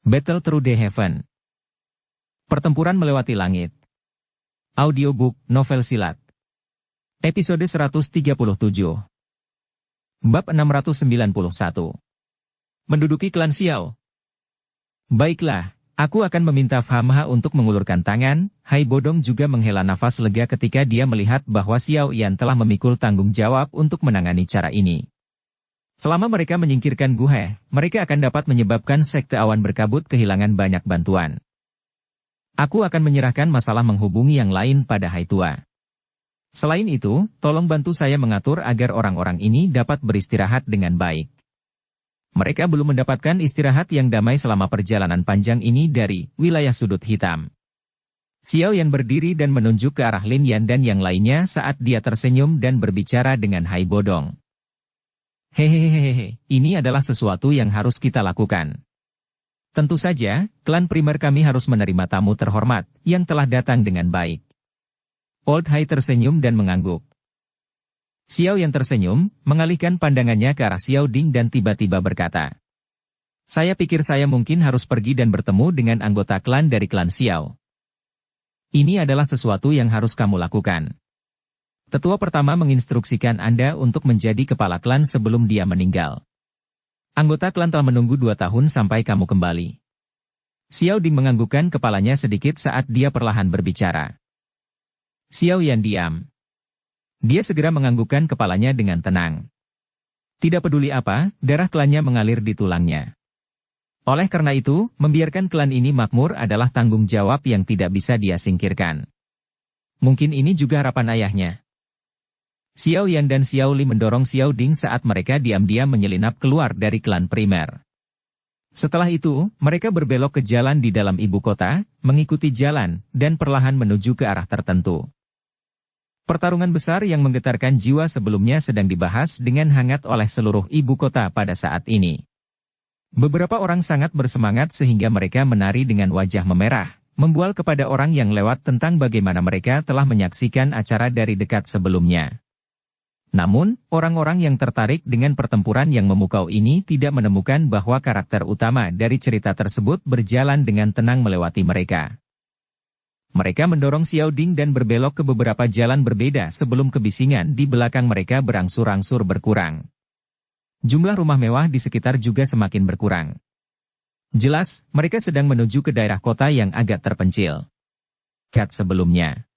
Battle Through the Heaven. Pertempuran melewati langit. Audiobook, novel silat. Episode 137. Bab 691. Menduduki klan Xiao. Baiklah, aku akan meminta Famha untuk mengulurkan tangan. Hai Bodong juga menghela nafas lega ketika dia melihat bahwa Xiao Yan telah memikul tanggung jawab untuk menangani cara ini. Selama mereka menyingkirkan Guhe, mereka akan dapat menyebabkan sekte awan berkabut kehilangan banyak bantuan. Aku akan menyerahkan masalah menghubungi yang lain pada Hai Tua. Selain itu, tolong bantu saya mengatur agar orang-orang ini dapat beristirahat dengan baik. Mereka belum mendapatkan istirahat yang damai selama perjalanan panjang ini dari wilayah sudut hitam. Xiao Yan berdiri dan menunjuk ke arah Lin Yan dan yang lainnya saat dia tersenyum dan berbicara dengan Hai Bodong. Hehehehe, ini adalah sesuatu yang harus kita lakukan. Tentu saja, klan primer kami harus menerima tamu terhormat, yang telah datang dengan baik. Old Hai tersenyum dan mengangguk. Xiao yang tersenyum, mengalihkan pandangannya ke arah Xiao Ding dan tiba-tiba berkata. Saya pikir saya mungkin harus pergi dan bertemu dengan anggota klan dari klan Xiao. Ini adalah sesuatu yang harus kamu lakukan. Tetua pertama menginstruksikan Anda untuk menjadi kepala klan sebelum dia meninggal. Anggota klan telah menunggu 2 tahun sampai kamu kembali. Xiao Ding menganggukkan kepalanya sedikit saat dia perlahan berbicara. Xiao Yan diam. Dia segera menganggukkan kepalanya dengan tenang. Tidak peduli apa, darah klannya mengalir di tulangnya. Oleh karena itu, membiarkan klan ini makmur adalah tanggung jawab yang tidak bisa dia singkirkan. Mungkin ini juga harapan ayahnya. Xiao Yan dan Xiao Li mendorong Xiao Ding saat mereka diam-diam menyelinap keluar dari klan primer. Setelah itu, mereka berbelok ke jalan di dalam ibu kota, mengikuti jalan, dan perlahan menuju ke arah tertentu. Pertarungan besar yang menggetarkan jiwa sebelumnya sedang dibahas dengan hangat oleh seluruh ibu kota pada saat ini. Beberapa orang sangat bersemangat sehingga mereka menari dengan wajah memerah, membual kepada orang yang lewat tentang bagaimana mereka telah menyaksikan acara dari dekat sebelumnya. Namun, orang-orang yang tertarik dengan pertempuran yang memukau ini tidak menemukan bahwa karakter utama dari cerita tersebut berjalan dengan tenang melewati mereka. Mereka mendorong Xiao Ding dan berbelok ke beberapa jalan berbeda sebelum kebisingan di belakang mereka berangsur-angsur berkurang. Jumlah rumah mewah di sekitar juga semakin berkurang. Jelas, mereka sedang menuju ke daerah kota yang agak terpencil. Kat sebelumnya.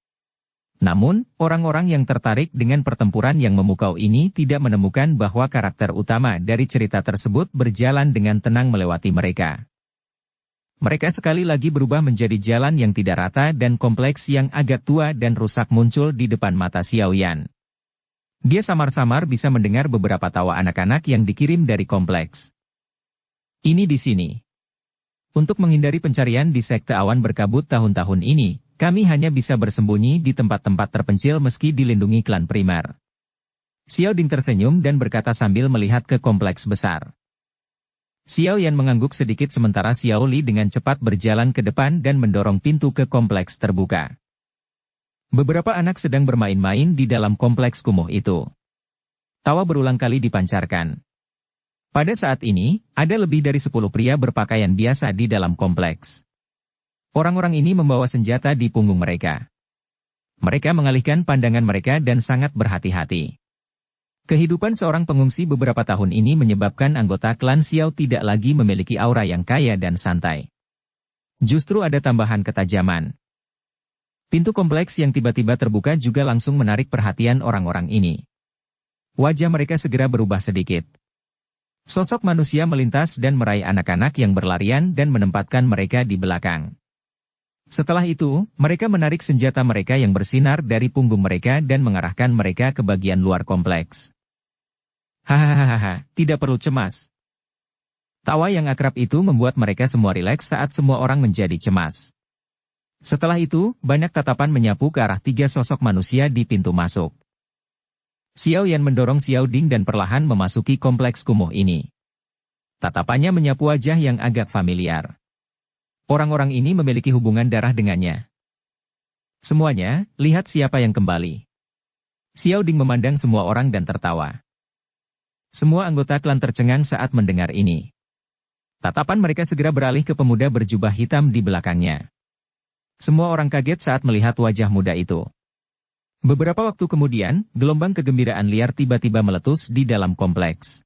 Namun, orang-orang yang tertarik dengan pertempuran yang memukau ini tidak menemukan bahwa karakter utama dari cerita tersebut berjalan dengan tenang melewati mereka. Mereka sekali lagi berubah menjadi jalan yang tidak rata dan kompleks yang agak tua dan rusak muncul di depan mata Xiao Yan. Dia samar-samar bisa mendengar beberapa tawa anak-anak yang dikirim dari kompleks. Ini di sini. Untuk menghindari pencarian di sekte awan berkabut tahun-tahun ini, kami hanya bisa bersembunyi di tempat-tempat terpencil meski dilindungi klan primer. Xiao Ding tersenyum dan berkata sambil melihat ke kompleks besar. Xiao Yan mengangguk sedikit sementara Xiao Li dengan cepat berjalan ke depan dan mendorong pintu ke kompleks terbuka. Beberapa anak sedang bermain-main di dalam kompleks kumuh itu. Tawa berulang kali dipancarkan. Pada saat ini, ada lebih dari 10 pria berpakaian biasa di dalam kompleks. Orang-orang ini membawa senjata di punggung mereka. Mereka mengalihkan pandangan mereka dan sangat berhati-hati. Kehidupan seorang pengungsi beberapa tahun ini menyebabkan anggota klan Xiao tidak lagi memiliki aura yang kaya dan santai. Justru ada tambahan ketajaman. Pintu kompleks yang tiba-tiba terbuka juga langsung menarik perhatian orang-orang ini. Wajah mereka segera berubah sedikit. Sosok manusia melintas dan meraih anak-anak yang berlarian dan menempatkan mereka di belakang. Setelah itu, mereka menarik senjata mereka yang bersinar dari punggung mereka dan mengarahkan mereka ke bagian luar kompleks. Hahaha, tidak perlu cemas. Tawa yang akrab itu membuat mereka semua rileks saat semua orang menjadi cemas. Setelah itu, banyak tatapan menyapu ke arah 3 sosok manusia di pintu masuk. Xiao Yan mendorong Xiao Ding dan perlahan memasuki kompleks kumuh ini. Tatapannya menyapu wajah yang agak familiar. Orang-orang ini memiliki hubungan darah dengannya. Semuanya, lihat siapa yang kembali. Xiao Ding memandang semua orang dan tertawa. Semua anggota klan tercengang saat mendengar ini. Tatapan mereka segera beralih ke pemuda berjubah hitam di belakangnya. Semua orang kaget saat melihat wajah muda itu. Beberapa waktu kemudian, gelombang kegembiraan liar tiba-tiba meletus di dalam kompleks.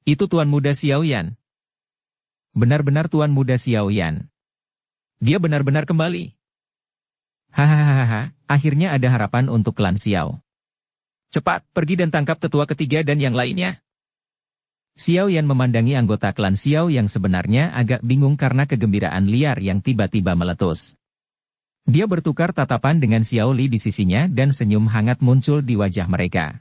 Itu Tuan Muda Xiaoyan. Benar-benar Tuan Muda Xiaoyan. Dia benar-benar kembali. Hahaha, akhirnya ada harapan untuk klan Xiao. Cepat, pergi dan tangkap tetua ketiga dan yang lainnya. Xiaoyan memandangi anggota klan Xiao yang sebenarnya agak bingung karena kegembiraan liar yang tiba-tiba meletus. Dia bertukar tatapan dengan Xiao Li di sisinya dan senyum hangat muncul di wajah mereka.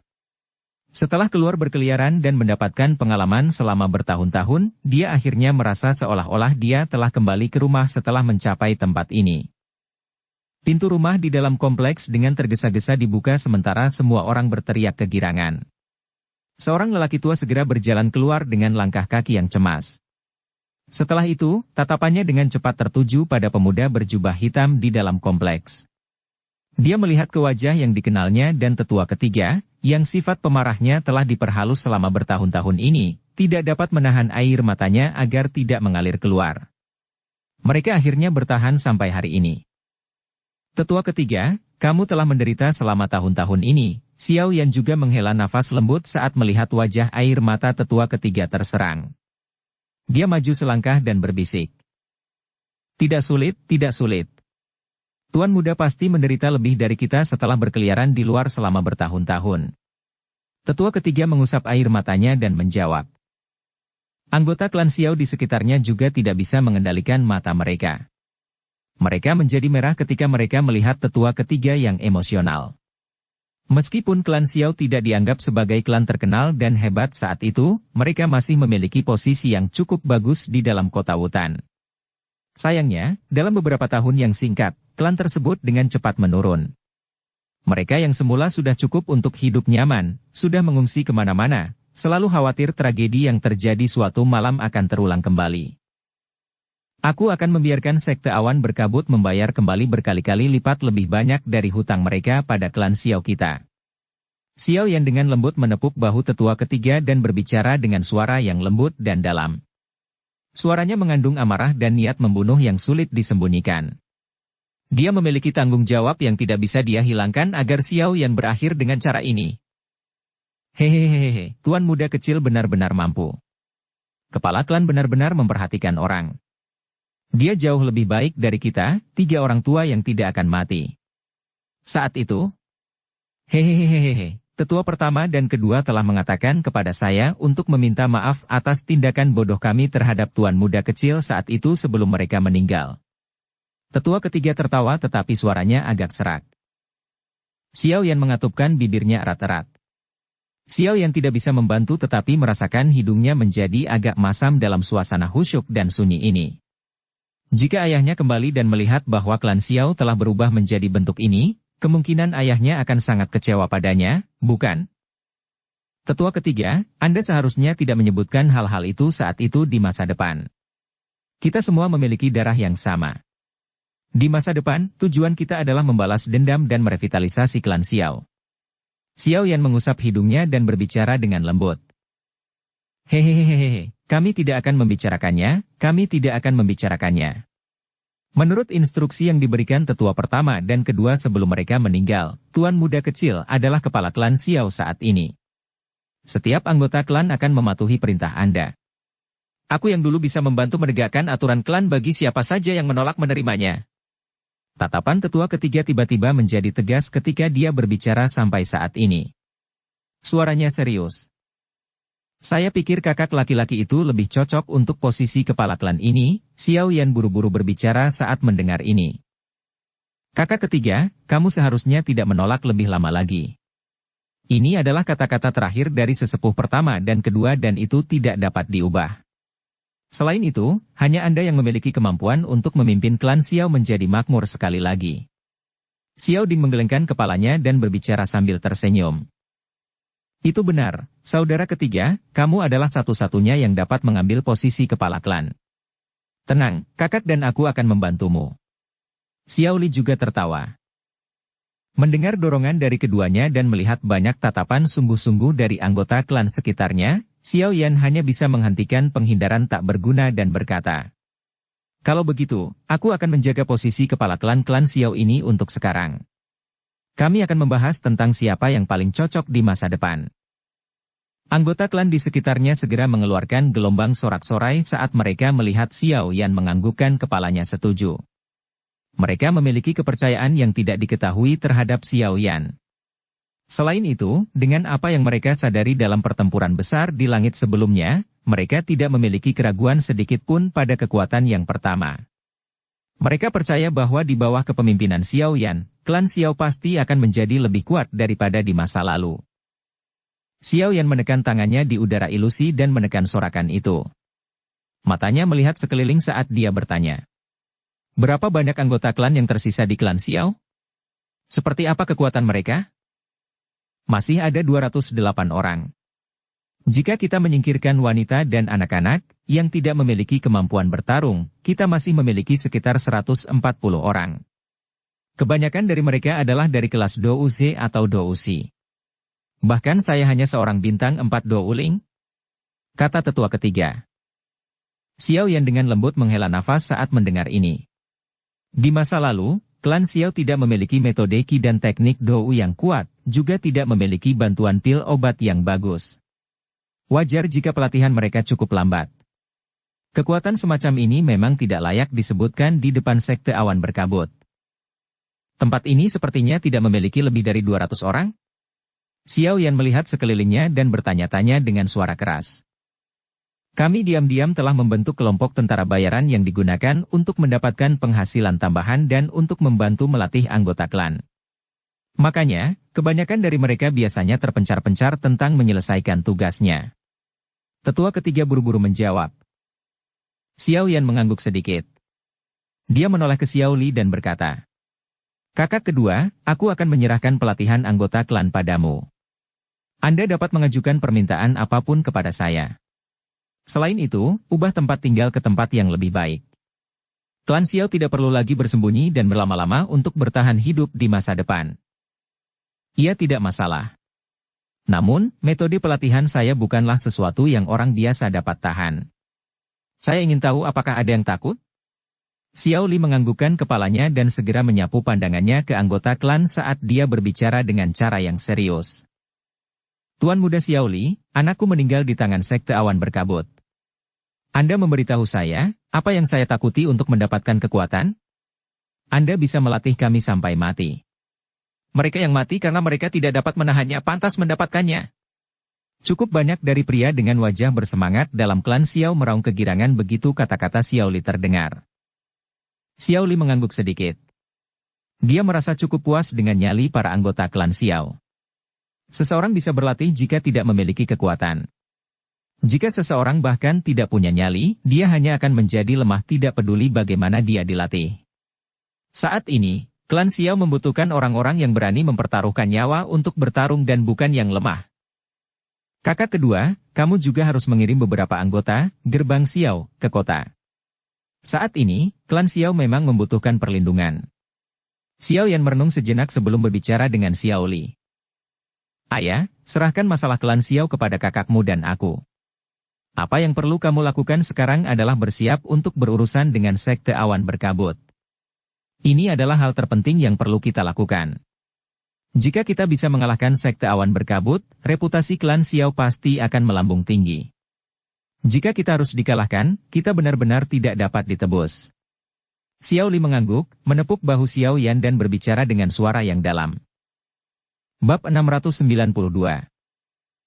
Setelah keluar berkeliaran dan mendapatkan pengalaman selama bertahun-tahun, dia akhirnya merasa seolah-olah dia telah kembali ke rumah setelah mencapai tempat ini. Pintu rumah di dalam kompleks dengan tergesa-gesa dibuka sementara semua orang berteriak kegirangan. Seorang lelaki tua segera berjalan keluar dengan langkah kaki yang cemas. Setelah itu, tatapannya dengan cepat tertuju pada pemuda berjubah hitam di dalam kompleks. Dia melihat ke wajah yang dikenalnya dan tetua ketiga, yang sifat pemarahnya telah diperhalus selama bertahun-tahun ini, tidak dapat menahan air matanya agar tidak mengalir keluar. Mereka akhirnya bertahan sampai hari ini. Tetua ketiga, kamu telah menderita selama tahun-tahun ini. Xiaoyan juga menghela nafas lembut saat melihat wajah air mata tetua ketiga terserang. Dia maju selangkah dan berbisik. Tidak sulit, tidak sulit. Tuan muda pasti menderita lebih dari kita setelah berkeliaran di luar selama bertahun-tahun. Tetua ketiga mengusap air matanya dan menjawab. Anggota klan Xiao di sekitarnya juga tidak bisa mengendalikan mata mereka. Mereka menjadi merah ketika mereka melihat tetua ketiga yang emosional. Meskipun klan Xiao tidak dianggap sebagai klan terkenal dan hebat saat itu, mereka masih memiliki posisi yang cukup bagus di dalam kota Wutan. Sayangnya, dalam beberapa tahun yang singkat, klan tersebut dengan cepat menurun. Mereka yang semula sudah cukup untuk hidup nyaman, sudah mengungsi kemana-mana, selalu khawatir tragedi yang terjadi suatu malam akan terulang kembali. Aku akan membiarkan Sekte Awan Berkabut membayar kembali berkali-kali lipat lebih banyak dari hutang mereka pada klan Xiao kita. Xiaoyan dengan lembut menepuk bahu tetua ketiga dan berbicara dengan suara yang lembut dan dalam. Suaranya mengandung amarah dan niat membunuh yang sulit disembunyikan. Dia memiliki tanggung jawab yang tidak bisa dia hilangkan agar Xiaoyan berakhir dengan cara ini. Hehehehe, tuan muda kecil benar-benar mampu. Kepala klan benar-benar memperhatikan orang. Dia jauh lebih baik dari kita, 3 orang tua yang tidak akan mati. Saat itu, hehehehehe, tetua pertama dan kedua telah mengatakan kepada saya untuk meminta maaf atas tindakan bodoh kami terhadap tuan muda kecil saat itu sebelum mereka meninggal. Tetua ketiga tertawa tetapi suaranya agak serak. Xiaoyan mengatupkan bibirnya erat-erat. Xiaoyan tidak bisa membantu tetapi merasakan hidungnya menjadi agak masam dalam suasana khusyuk dan sunyi ini. Jika ayahnya kembali dan melihat bahwa klan Xiao telah berubah menjadi bentuk ini, kemungkinan ayahnya akan sangat kecewa padanya, bukan? Tetua ketiga, Anda seharusnya tidak menyebutkan hal-hal itu saat itu di masa depan. Kita semua memiliki darah yang sama. Di masa depan, tujuan kita adalah membalas dendam dan merevitalisasi klan Xiao. Xiaoyan mengusap hidungnya dan berbicara dengan lembut. Hehehehehe, kami tidak akan membicarakannya, kami tidak akan membicarakannya. Menurut instruksi yang diberikan tetua pertama dan kedua sebelum mereka meninggal, tuan muda kecil adalah kepala klan Xiao saat ini. Setiap anggota klan akan mematuhi perintah Anda. Aku yang dulu bisa membantu menegakkan aturan klan bagi siapa saja yang menolak menerimanya. Tatapan tetua ketiga tiba-tiba menjadi tegas ketika dia berbicara sampai saat ini. Suaranya serius. Saya pikir kakak laki-laki itu lebih cocok untuk posisi kepala klan ini, Xiaoyan buru-buru berbicara saat mendengar ini. Kakak ketiga, kamu seharusnya tidak menolak lebih lama lagi. Ini adalah kata-kata terakhir dari sesepuh pertama dan kedua dan itu tidak dapat diubah. Selain itu, hanya Anda yang memiliki kemampuan untuk memimpin klan Xiao menjadi makmur sekali lagi. Xiao Ding menggelengkan kepalanya dan berbicara sambil tersenyum. Itu benar, saudara ketiga, kamu adalah satu-satunya yang dapat mengambil posisi kepala klan. Tenang, kakak dan aku akan membantumu. Xiao Li juga tertawa. Mendengar dorongan dari keduanya dan melihat banyak tatapan sungguh-sungguh dari anggota klan sekitarnya, Xiao Yan hanya bisa menghentikan penghindaran tak berguna dan berkata, "Kalau begitu, aku akan menjaga posisi kepala klan-klan Xiao ini untuk sekarang. Kami akan membahas tentang siapa yang paling cocok di masa depan." Anggota klan di sekitarnya segera mengeluarkan gelombang sorak-sorai saat mereka melihat Xiao Yan menganggukkan kepalanya setuju. Mereka memiliki kepercayaan yang tidak diketahui terhadap Xiao Yan. Selain itu, dengan apa yang mereka sadari dalam pertempuran besar di langit sebelumnya, mereka tidak memiliki keraguan sedikit pun pada kekuatan yang pertama. Mereka percaya bahwa di bawah kepemimpinan Xiao Yan, klan Xiao pasti akan menjadi lebih kuat daripada di masa lalu. Xiao Yan menekan tangannya di udara ilusi dan menekan sorakan itu. Matanya melihat sekeliling saat dia bertanya, "Berapa banyak anggota klan yang tersisa di klan Xiao? Seperti apa kekuatan mereka?" "Masih ada 208 orang. Jika kita menyingkirkan wanita dan anak-anak yang tidak memiliki kemampuan bertarung, kita masih memiliki sekitar 140 orang. Kebanyakan dari mereka adalah dari kelas Douzi atau Dousi. Bahkan saya hanya seorang bintang 4 Douling," kata tetua ketiga. Xiao Yan dengan lembut menghela nafas saat mendengar ini. Di masa lalu, klan Xiao tidak memiliki metode Qi dan teknik Dou yang kuat, juga tidak memiliki bantuan pil obat yang bagus. Wajar jika pelatihan mereka cukup lambat. Kekuatan semacam ini memang tidak layak disebutkan di depan sekte awan berkabut. Tempat ini sepertinya tidak memiliki lebih dari 200 orang? Xiao Yan melihat sekelilingnya dan bertanya-tanya dengan suara keras. "Kami diam-diam telah membentuk kelompok tentara bayaran yang digunakan untuk mendapatkan penghasilan tambahan dan untuk membantu melatih anggota klan. Makanya, kebanyakan dari mereka biasanya terpencar-pencar tentang menyelesaikan tugasnya." Tetua ketiga buru-buru menjawab. Xiao Yan mengangguk sedikit. Dia menoleh ke Xiao Li dan berkata, "Kakak kedua, aku akan menyerahkan pelatihan anggota klan padamu. Anda dapat mengajukan permintaan apapun kepada saya. Selain itu, ubah tempat tinggal ke tempat yang lebih baik. Klan Xiao tidak perlu lagi bersembunyi dan berlama-lama untuk bertahan hidup di masa depan." "Ia tidak masalah. Namun, metode pelatihan saya bukanlah sesuatu yang orang biasa dapat tahan. Saya ingin tahu apakah ada yang takut?" Xiao Li menganggukkan kepalanya dan segera menyapu pandangannya ke anggota klan saat dia berbicara dengan cara yang serius. "Tuan muda Xiao Li, anakku meninggal di tangan sekte awan berkabut. Anda memberitahu saya, apa yang saya takuti untuk mendapatkan kekuatan? Anda bisa melatih kami sampai mati. Mereka yang mati karena mereka tidak dapat menahannya pantas mendapatkannya." Cukup banyak dari pria dengan wajah bersemangat dalam klan Xiao meraung kegirangan begitu kata-kata Xiao Li terdengar. Xiao Li mengangguk sedikit. Dia merasa cukup puas dengan nyali para anggota klan Xiao. Seseorang bisa berlatih jika tidak memiliki kekuatan. Jika seseorang bahkan tidak punya nyali, dia hanya akan menjadi lemah tidak peduli bagaimana dia dilatih. Saat ini, klan Xiao membutuhkan orang-orang yang berani mempertaruhkan nyawa untuk bertarung dan bukan yang lemah. Kakak kedua, kamu juga harus mengirim beberapa anggota gerbang Xiao ke kota. Saat ini, klan Xiao memang membutuhkan perlindungan. Xiao Yan merenung sejenak sebelum berbicara dengan Xiao Li. "Ayah, serahkan masalah klan Xiao kepada kakakmu dan aku. Apa yang perlu kamu lakukan sekarang adalah bersiap untuk berurusan dengan sekte awan berkabut. Ini adalah hal terpenting yang perlu kita lakukan. Jika kita bisa mengalahkan sekte awan berkabut, reputasi klan Xiao pasti akan melambung tinggi. Jika kita harus dikalahkan, kita benar-benar tidak dapat ditebus." Xiao Li mengangguk, menepuk bahu Xiao Yan dan berbicara dengan suara yang dalam. Bab 692.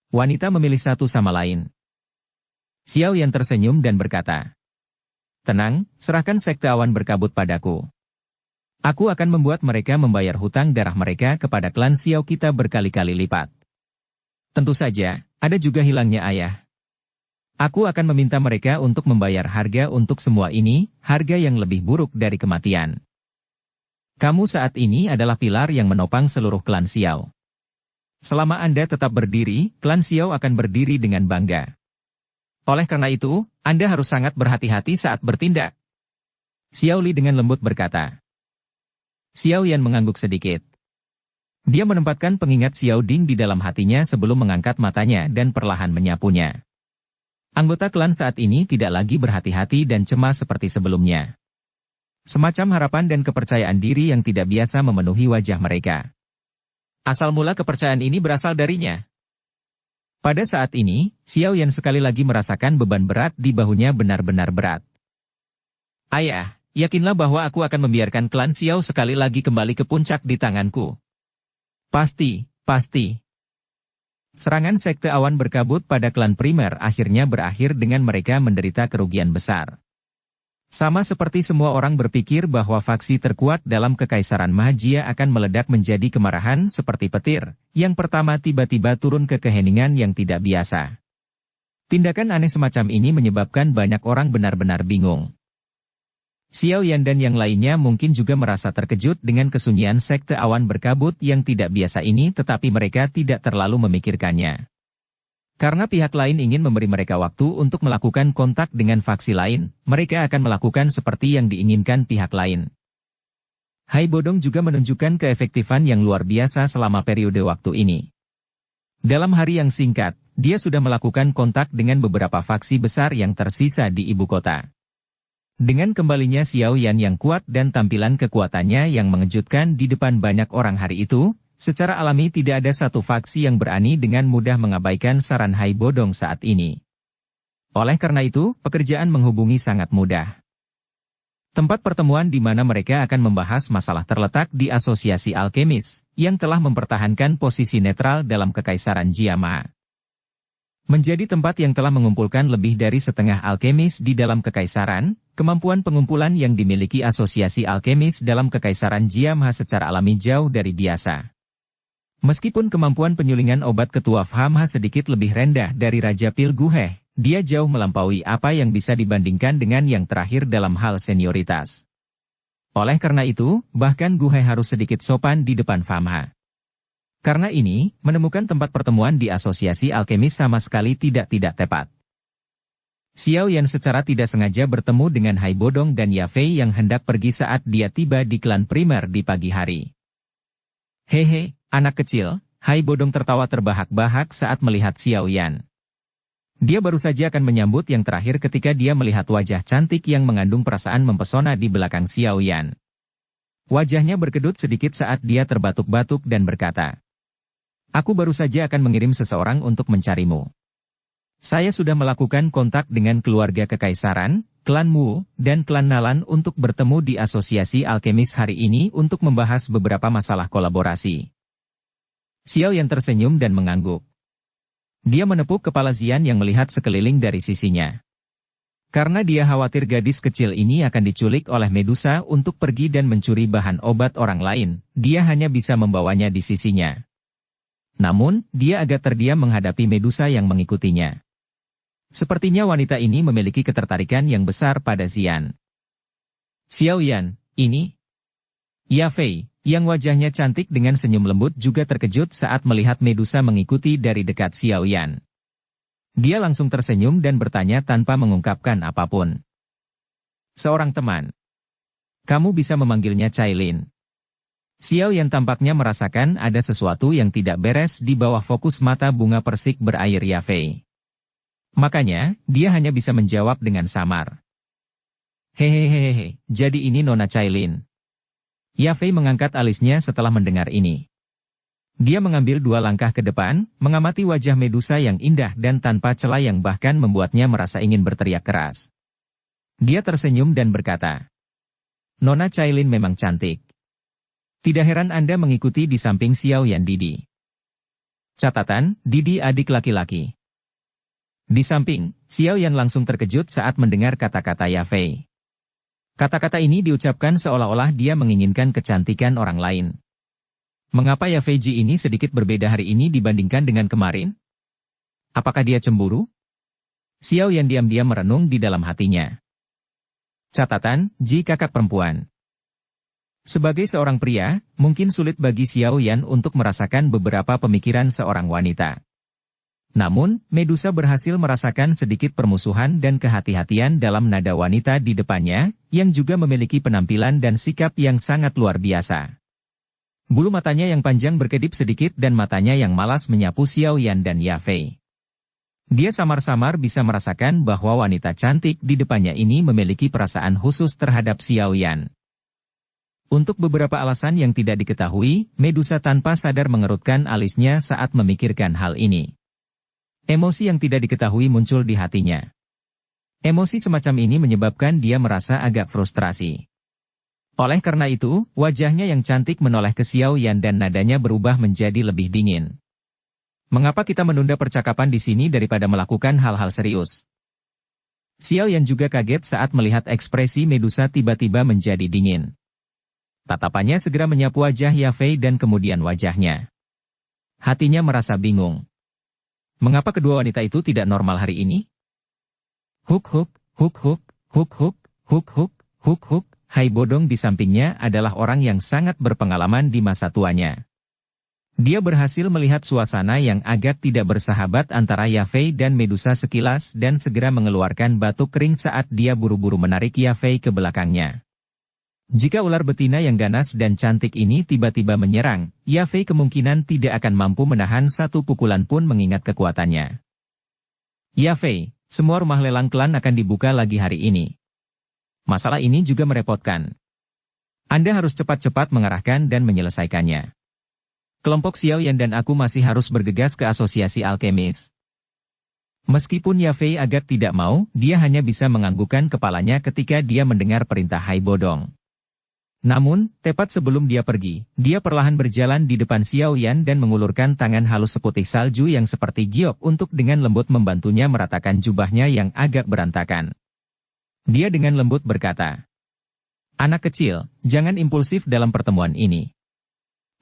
Wanita memilih satu sama lain. Xiao Yan tersenyum dan berkata, "Tenang, serahkan sekte awan berkabut padaku. Aku akan membuat mereka membayar hutang darah mereka kepada klan Xiao kita berkali-kali lipat. Tentu saja, ada juga hilangnya ayah. Aku akan meminta mereka untuk membayar harga untuk semua ini, harga yang lebih buruk dari kematian. Kamu saat ini adalah pilar yang menopang seluruh klan Xiao. Selama Anda tetap berdiri, klan Xiao akan berdiri dengan bangga. Oleh karena itu, Anda harus sangat berhati-hati saat bertindak." Xiao Li dengan lembut berkata. Xiao Yan mengangguk sedikit. Dia menempatkan pengingat Xiao Ding di dalam hatinya sebelum mengangkat matanya dan perlahan menyapunya. Anggota klan saat ini tidak lagi berhati-hati dan cemas seperti sebelumnya. Semacam harapan dan kepercayaan diri yang tidak biasa memenuhi wajah mereka. Asal mula kepercayaan ini berasal darinya. Pada saat ini, Xiao Yan sekali lagi merasakan beban berat di bahunya benar-benar berat. Ayah, yakinlah bahwa aku akan membiarkan klan Xiao sekali lagi kembali ke puncak di tanganku. Pasti, pasti. Serangan Sekte Awan Berkabut pada klan primer akhirnya berakhir dengan mereka menderita kerugian besar. Sama seperti semua orang berpikir bahwa faksi terkuat dalam Kekaisaran Mahajia akan meledak menjadi kemarahan seperti petir, yang pertama tiba-tiba turun ke keheningan yang tidak biasa. Tindakan aneh semacam ini menyebabkan banyak orang benar-benar bingung. Xiao Yan dan yang lainnya mungkin juga merasa terkejut dengan kesunyian Sekte Awan Berkabut yang tidak biasa ini, tetapi mereka tidak terlalu memikirkannya. Karena pihak lain ingin memberi mereka waktu untuk melakukan kontak dengan faksi lain, mereka akan melakukan seperti yang diinginkan pihak lain. Hai Bodong juga menunjukkan keefektifan yang luar biasa selama periode waktu ini. Dalam hari yang singkat, dia sudah melakukan kontak dengan beberapa faksi besar yang tersisa di ibu kota. Dengan kembalinya Xiao Yan yang kuat dan tampilan kekuatannya yang mengejutkan di depan banyak orang hari itu, secara alami tidak ada satu faksi yang berani dengan mudah mengabaikan saran Hai Bodong saat ini. Oleh karena itu, pekerjaan menghubungi sangat mudah. Tempat pertemuan di mana mereka akan membahas masalah terletak di Asosiasi Alkemis, yang telah mempertahankan posisi netral dalam Kekaisaran Jiama. Menjadi tempat yang telah mengumpulkan lebih dari setengah alkemis di dalam Kekaisaran, kemampuan pengumpulan yang dimiliki Asosiasi Alkemis dalam Kekaisaran Jiama secara alami jauh dari biasa. Meskipun kemampuan penyulingan obat ketua Famha sedikit lebih rendah dari Raja Pil Guhe, dia jauh melampaui apa yang bisa dibandingkan dengan yang terakhir dalam hal senioritas. Oleh karena itu, bahkan Guhe harus sedikit sopan di depan Famha. Karena ini, menemukan tempat pertemuan di Asosiasi Alkemis sama sekali tidak tepat. Xiao Yan secara tidak sengaja bertemu dengan Hai Bodong dan Yafei yang hendak pergi saat dia tiba di klan primer di pagi hari. Hehe. Anak kecil, Hai Bodong tertawa terbahak-bahak saat melihat Xiao Yan. Dia baru saja akan menyambut yang terakhir ketika dia melihat wajah cantik yang mengandung perasaan mempesona di belakang Xiao Yan. Wajahnya berkedut sedikit saat dia terbatuk-batuk dan berkata, "Aku baru saja akan mengirim seseorang untuk mencarimu. Saya sudah melakukan kontak dengan keluarga Kekaisaran, klan Mu, dan klan Nalan untuk bertemu di Asosiasi Alkemis hari ini untuk membahas beberapa masalah kolaborasi." Xiao Yan tersenyum dan mengangguk. Dia menepuk kepala Xian yang melihat sekeliling dari sisinya. Karena dia khawatir gadis kecil ini akan diculik oleh Medusa untuk pergi dan mencuri bahan obat orang lain, dia hanya bisa membawanya di sisinya. Namun, dia agak terdiam menghadapi Medusa yang mengikutinya. Sepertinya wanita ini memiliki ketertarikan yang besar pada Xian. Xiao Yan, ini? Yafei, yang wajahnya cantik dengan senyum lembut juga terkejut saat melihat Medusa mengikuti dari dekat Xiao Yan. Dia langsung tersenyum dan bertanya tanpa mengungkapkan apapun. "Seorang teman. Kamu bisa memanggilnya Cailin." Xiao Yan tampaknya merasakan ada sesuatu yang tidak beres di bawah fokus mata bunga persik berair Yafei. Makanya, dia hanya bisa menjawab dengan samar. "Hehehehe, jadi ini Nona Cailin." Yafei mengangkat alisnya setelah mendengar ini. Dia mengambil 2 langkah ke depan, mengamati wajah Medusa yang indah dan tanpa celah yang bahkan membuatnya merasa ingin berteriak keras. Dia tersenyum dan berkata, "Nona Cailin memang cantik. Tidak heran Anda mengikuti di samping Xiao Yan Didi." Catatan, Didi adik laki-laki. Di samping, Xiao Yan langsung terkejut saat mendengar kata-kata Yafei. Kata-kata ini diucapkan seolah-olah dia menginginkan kecantikan orang lain. Mengapa Yafei Ji ini sedikit berbeda hari ini dibandingkan dengan kemarin? Apakah dia cemburu? Xiao Yan diam-diam merenung di dalam hatinya. Catatan, Ji kakak perempuan. Sebagai seorang pria, mungkin sulit bagi Xiao Yan untuk merasakan beberapa pemikiran seorang wanita. Namun, Medusa berhasil merasakan sedikit permusuhan dan kehati-hatian dalam nada wanita di depannya, yang juga memiliki penampilan dan sikap yang sangat luar biasa. Bulu matanya yang panjang berkedip sedikit dan matanya yang malas menyapu Xiao Yan dan Yafei. Dia samar-samar bisa merasakan bahwa wanita cantik di depannya ini memiliki perasaan khusus terhadap Xiao Yan. Untuk beberapa alasan yang tidak diketahui, Medusa tanpa sadar mengerutkan alisnya saat memikirkan hal ini. Emosi yang tidak diketahui muncul di hatinya. Emosi semacam ini menyebabkan dia merasa agak frustrasi. Oleh karena itu, wajahnya yang cantik menoleh ke Xiao Yan dan nadanya berubah menjadi lebih dingin. Mengapa kita menunda percakapan di sini daripada melakukan hal-hal serius? Xiao Yan juga kaget saat melihat ekspresi Medusa tiba-tiba menjadi dingin. Tatapannya segera menyapu wajah Yafei dan kemudian wajahnya. Hatinya merasa bingung. Mengapa kedua wanita itu tidak normal hari ini? Huk huk, huk huk, huk huk, huk huk, huk huk. Hai Bodong di sampingnya adalah orang yang sangat berpengalaman di masa tuanya. Dia berhasil melihat suasana yang agak tidak bersahabat antara Yafei dan Medusa sekilas dan segera mengeluarkan batuk kering saat dia buru-buru menarik Yafei ke belakangnya. Jika ular betina yang ganas dan cantik ini tiba-tiba menyerang, Yafei kemungkinan tidak akan mampu menahan satu pukulan pun mengingat kekuatannya. Yafei, semua rumah lelang klan akan dibuka lagi hari ini. Masalah ini juga merepotkan. Anda harus cepat-cepat mengarahkan dan menyelesaikannya. Kelompok Xiao Yan dan aku masih harus bergegas ke asosiasi alkemis. Meskipun Yafei agak tidak mau, dia hanya bisa menganggukkan kepalanya ketika dia mendengar perintah Hai Bodong. Namun, tepat sebelum dia pergi, dia perlahan berjalan di depan Xiao Yan dan mengulurkan tangan halus seputih salju yang seperti giok untuk dengan lembut membantunya meratakan jubahnya yang agak berantakan. Dia dengan lembut berkata, "Anak kecil, jangan impulsif dalam pertemuan ini.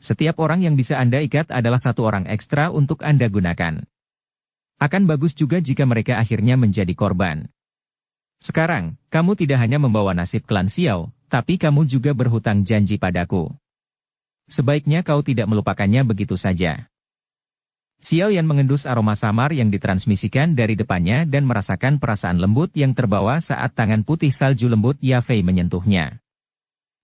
Setiap orang yang bisa Anda ikat adalah satu orang ekstra untuk Anda gunakan. Akan bagus juga jika mereka akhirnya menjadi korban. Sekarang, kamu tidak hanya membawa nasib klan Xiao, tapi kamu juga berhutang janji padaku. Sebaiknya kau tidak melupakannya begitu saja." Xiao Yan mengendus aroma samar yang ditransmisikan dari depannya dan merasakan perasaan lembut yang terbawa saat tangan putih salju lembut Yafei menyentuhnya.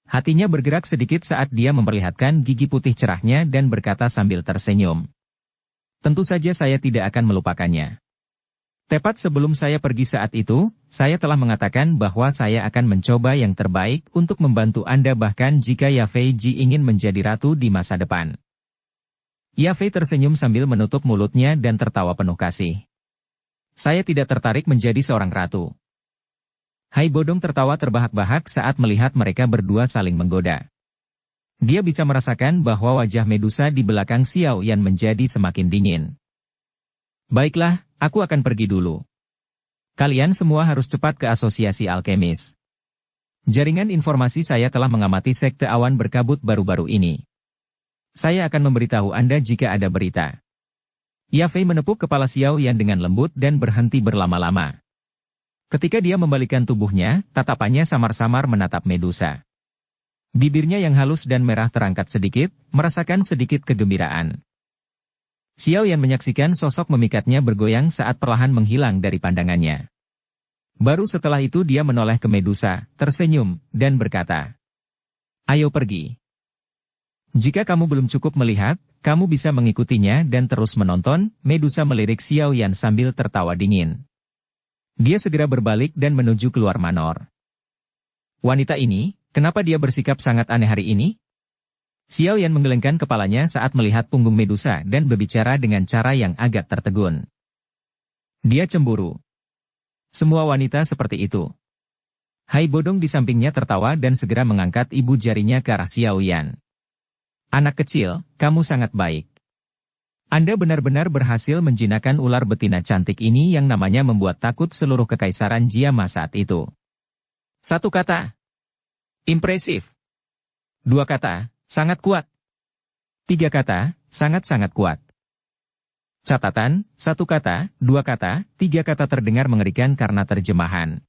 Hatinya bergerak sedikit saat dia memperlihatkan gigi putih cerahnya dan berkata sambil tersenyum. "Tentu saja saya tidak akan melupakannya. Tepat sebelum saya pergi saat itu, saya telah mengatakan bahwa saya akan mencoba yang terbaik untuk membantu Anda bahkan jika Yafei Ji ingin menjadi ratu di masa depan." Yafei tersenyum sambil menutup mulutnya dan tertawa penuh kasih. "Saya tidak tertarik menjadi seorang ratu." Hai Bodong tertawa terbahak-bahak saat melihat mereka berdua saling menggoda. Dia bisa merasakan bahwa wajah Medusa di belakang Xiao Yan menjadi semakin dingin. "Baiklah, aku akan pergi dulu. Kalian semua harus cepat ke asosiasi alkemis. Jaringan informasi saya telah mengamati sekte awan berkabut baru-baru ini. Saya akan memberitahu Anda jika ada berita." Yafei menepuk kepala Xiao Yan dengan lembut dan berhenti berlama-lama. Ketika dia membalikkan tubuhnya, tatapannya samar-samar menatap Medusa. Bibirnya yang halus dan merah terangkat sedikit, merasakan sedikit kegembiraan. Xiao Yan menyaksikan sosok memikatnya bergoyang saat perlahan menghilang dari pandangannya. Baru setelah itu dia menoleh ke Medusa, tersenyum, dan berkata, "Ayo pergi. Jika kamu belum cukup melihat, kamu bisa mengikutinya dan terus menonton." Medusa melirik Xiao Yan sambil tertawa dingin. Dia segera berbalik dan menuju keluar manor. Wanita ini, kenapa dia bersikap sangat aneh hari ini? Xiao Yan menggelengkan kepalanya saat melihat punggung Medusa dan berbicara dengan cara yang agak tertegun. Dia cemburu. Semua wanita seperti itu. Hai Bodong di sampingnya tertawa dan segera mengangkat ibu jarinya ke arah Xiao Yan. "Anak kecil, kamu sangat baik. Anda benar-benar berhasil menjinakkan ular betina cantik ini yang namanya membuat takut seluruh kekaisaran Jiama saat itu." Satu kata. Impresif. Dua kata, sangat kuat. Tiga kata, sangat-sangat kuat. Catatan, satu kata, dua kata, tiga kata terdengar mengerikan karena terjemahan.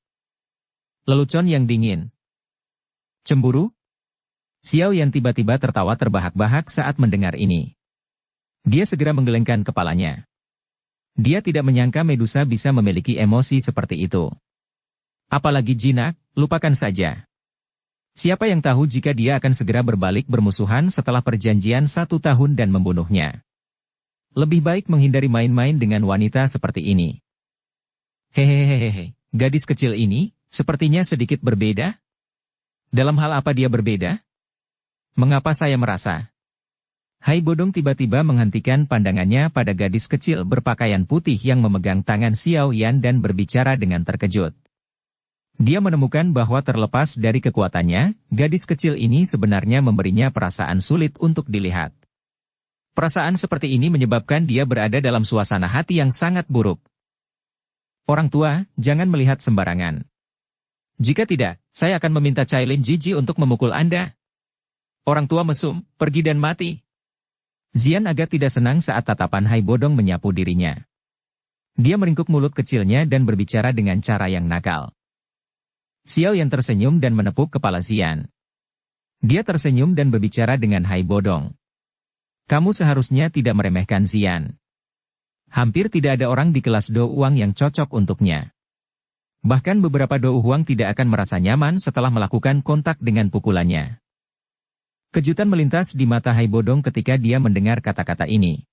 Lelucon yang dingin. Cemburu? Xiao Yan tiba-tiba tertawa terbahak-bahak saat mendengar ini. Dia segera menggelengkan kepalanya. Dia tidak menyangka Medusa bisa memiliki emosi seperti itu. Apalagi jinak, lupakan saja. Siapa yang tahu jika dia akan segera berbalik bermusuhan setelah perjanjian 1 tahun dan membunuhnya. Lebih baik menghindari main-main dengan wanita seperti ini. Hehehehe, gadis kecil ini, sepertinya sedikit berbeda. Dalam hal apa dia berbeda? Mengapa saya merasa? Hai Bodong tiba-tiba menghentikan pandangannya pada gadis kecil berpakaian putih yang memegang tangan Xiao Yan dan berbicara dengan terkejut. Dia menemukan bahwa terlepas dari kekuatannya, gadis kecil ini sebenarnya memberinya perasaan sulit untuk dilihat. Perasaan seperti ini menyebabkan dia berada dalam suasana hati yang sangat buruk. Orang tua, jangan melihat sembarangan. Jika tidak, saya akan meminta Cailin Jiji untuk memukul Anda. Orang tua mesum, pergi dan mati. Zian agak tidak senang saat tatapan Hai Bodong menyapu dirinya. Dia meringkuk mulut kecilnya dan berbicara dengan cara yang nakal. Xiao Yan tersenyum dan menepuk kepala Zian. Dia tersenyum dan berbicara dengan Hai Bodong. Kamu seharusnya tidak meremehkan Zian. Hampir tidak ada orang di kelas Do Huang yang cocok untuknya. Bahkan beberapa Do Huang tidak akan merasa nyaman setelah melakukan kontak dengan pukulannya. Kejutan melintas di mata Hai Bodong ketika dia mendengar kata-kata ini.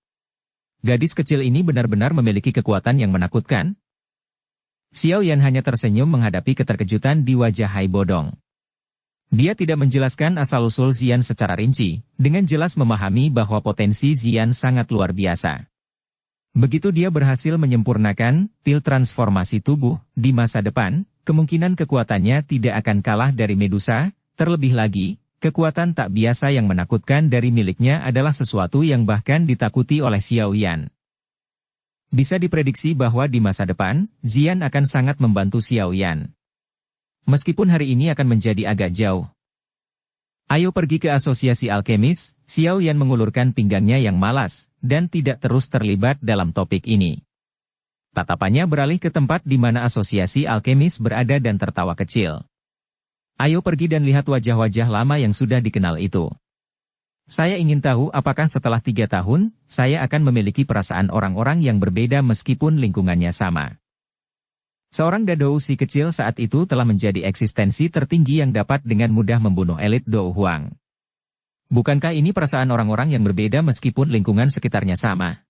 Gadis kecil ini benar-benar memiliki kekuatan yang menakutkan. Xiao Yan hanya tersenyum menghadapi keterkejutan di wajah Hai Bodong. Dia tidak menjelaskan asal-usul Zian secara rinci, dengan jelas memahami bahwa potensi Zian sangat luar biasa. Begitu dia berhasil menyempurnakan pil transformasi tubuh di masa depan, kemungkinan kekuatannya tidak akan kalah dari Medusa, terlebih lagi, kekuatan tak biasa yang menakutkan dari miliknya adalah sesuatu yang bahkan ditakuti oleh Xiao Yan. Bisa diprediksi bahwa di masa depan, Zian akan sangat membantu Xiao Yan. Meskipun hari ini akan menjadi agak jauh. Ayo pergi ke asosiasi alkemis, Xiao Yan mengulurkan pinggangnya yang malas, dan tidak terus terlibat dalam topik ini. Tatapannya beralih ke tempat di mana asosiasi alkemis berada dan tertawa kecil. Ayo pergi dan lihat wajah-wajah lama yang sudah dikenal itu. Saya ingin tahu apakah setelah 3 tahun, saya akan memiliki perasaan orang-orang yang berbeda meskipun lingkungannya sama. Seorang Dadou si kecil saat itu telah menjadi eksistensi tertinggi yang dapat dengan mudah membunuh elit Dou Huang. Bukankah ini perasaan orang-orang yang berbeda meskipun lingkungan sekitarnya sama?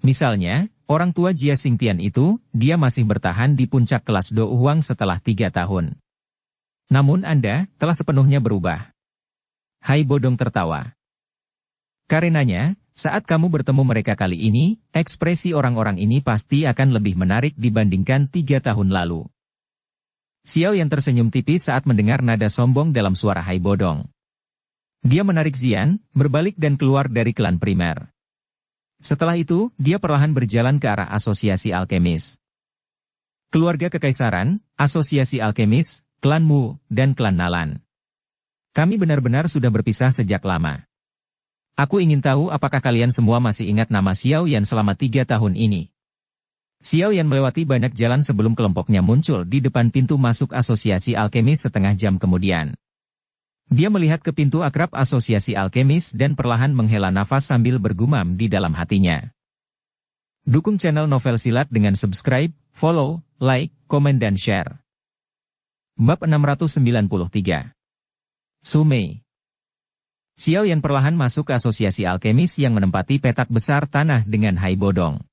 Misalnya, orang tua Jia Xingtian itu, dia masih bertahan di puncak kelas Dou Huang setelah 3 tahun. Namun Anda telah sepenuhnya berubah. Hai Bodong tertawa. Karenanya, saat kamu bertemu mereka kali ini, ekspresi orang-orang ini pasti akan lebih menarik dibandingkan 3 tahun lalu. Xiao yang tersenyum tipis saat mendengar nada sombong dalam suara Hai Bodong. Dia menarik Zian, berbalik dan keluar dari klan primer. Setelah itu, dia perlahan berjalan ke arah asosiasi alkemis. Keluarga Kekaisaran, asosiasi alkemis, klan Mu, dan klan Nalan. Kami benar-benar sudah berpisah sejak lama. Aku ingin tahu apakah kalian semua masih ingat nama Xiao Yan selama 3 tahun ini. Xiao Yan melewati banyak jalan sebelum kelompoknya muncul di depan pintu masuk asosiasi alkemis setengah jam kemudian. Dia melihat ke pintu akrab asosiasi alkemis dan perlahan menghela nafas sambil bergumam di dalam hatinya. Dukung channel Novel Silat dengan subscribe, follow, like, komen dan share. Bab 693. Su Mei. Xiao Yan perlahan masuk ke asosiasi alkemis yang menempati petak besar tanah dengan Hai Bodong.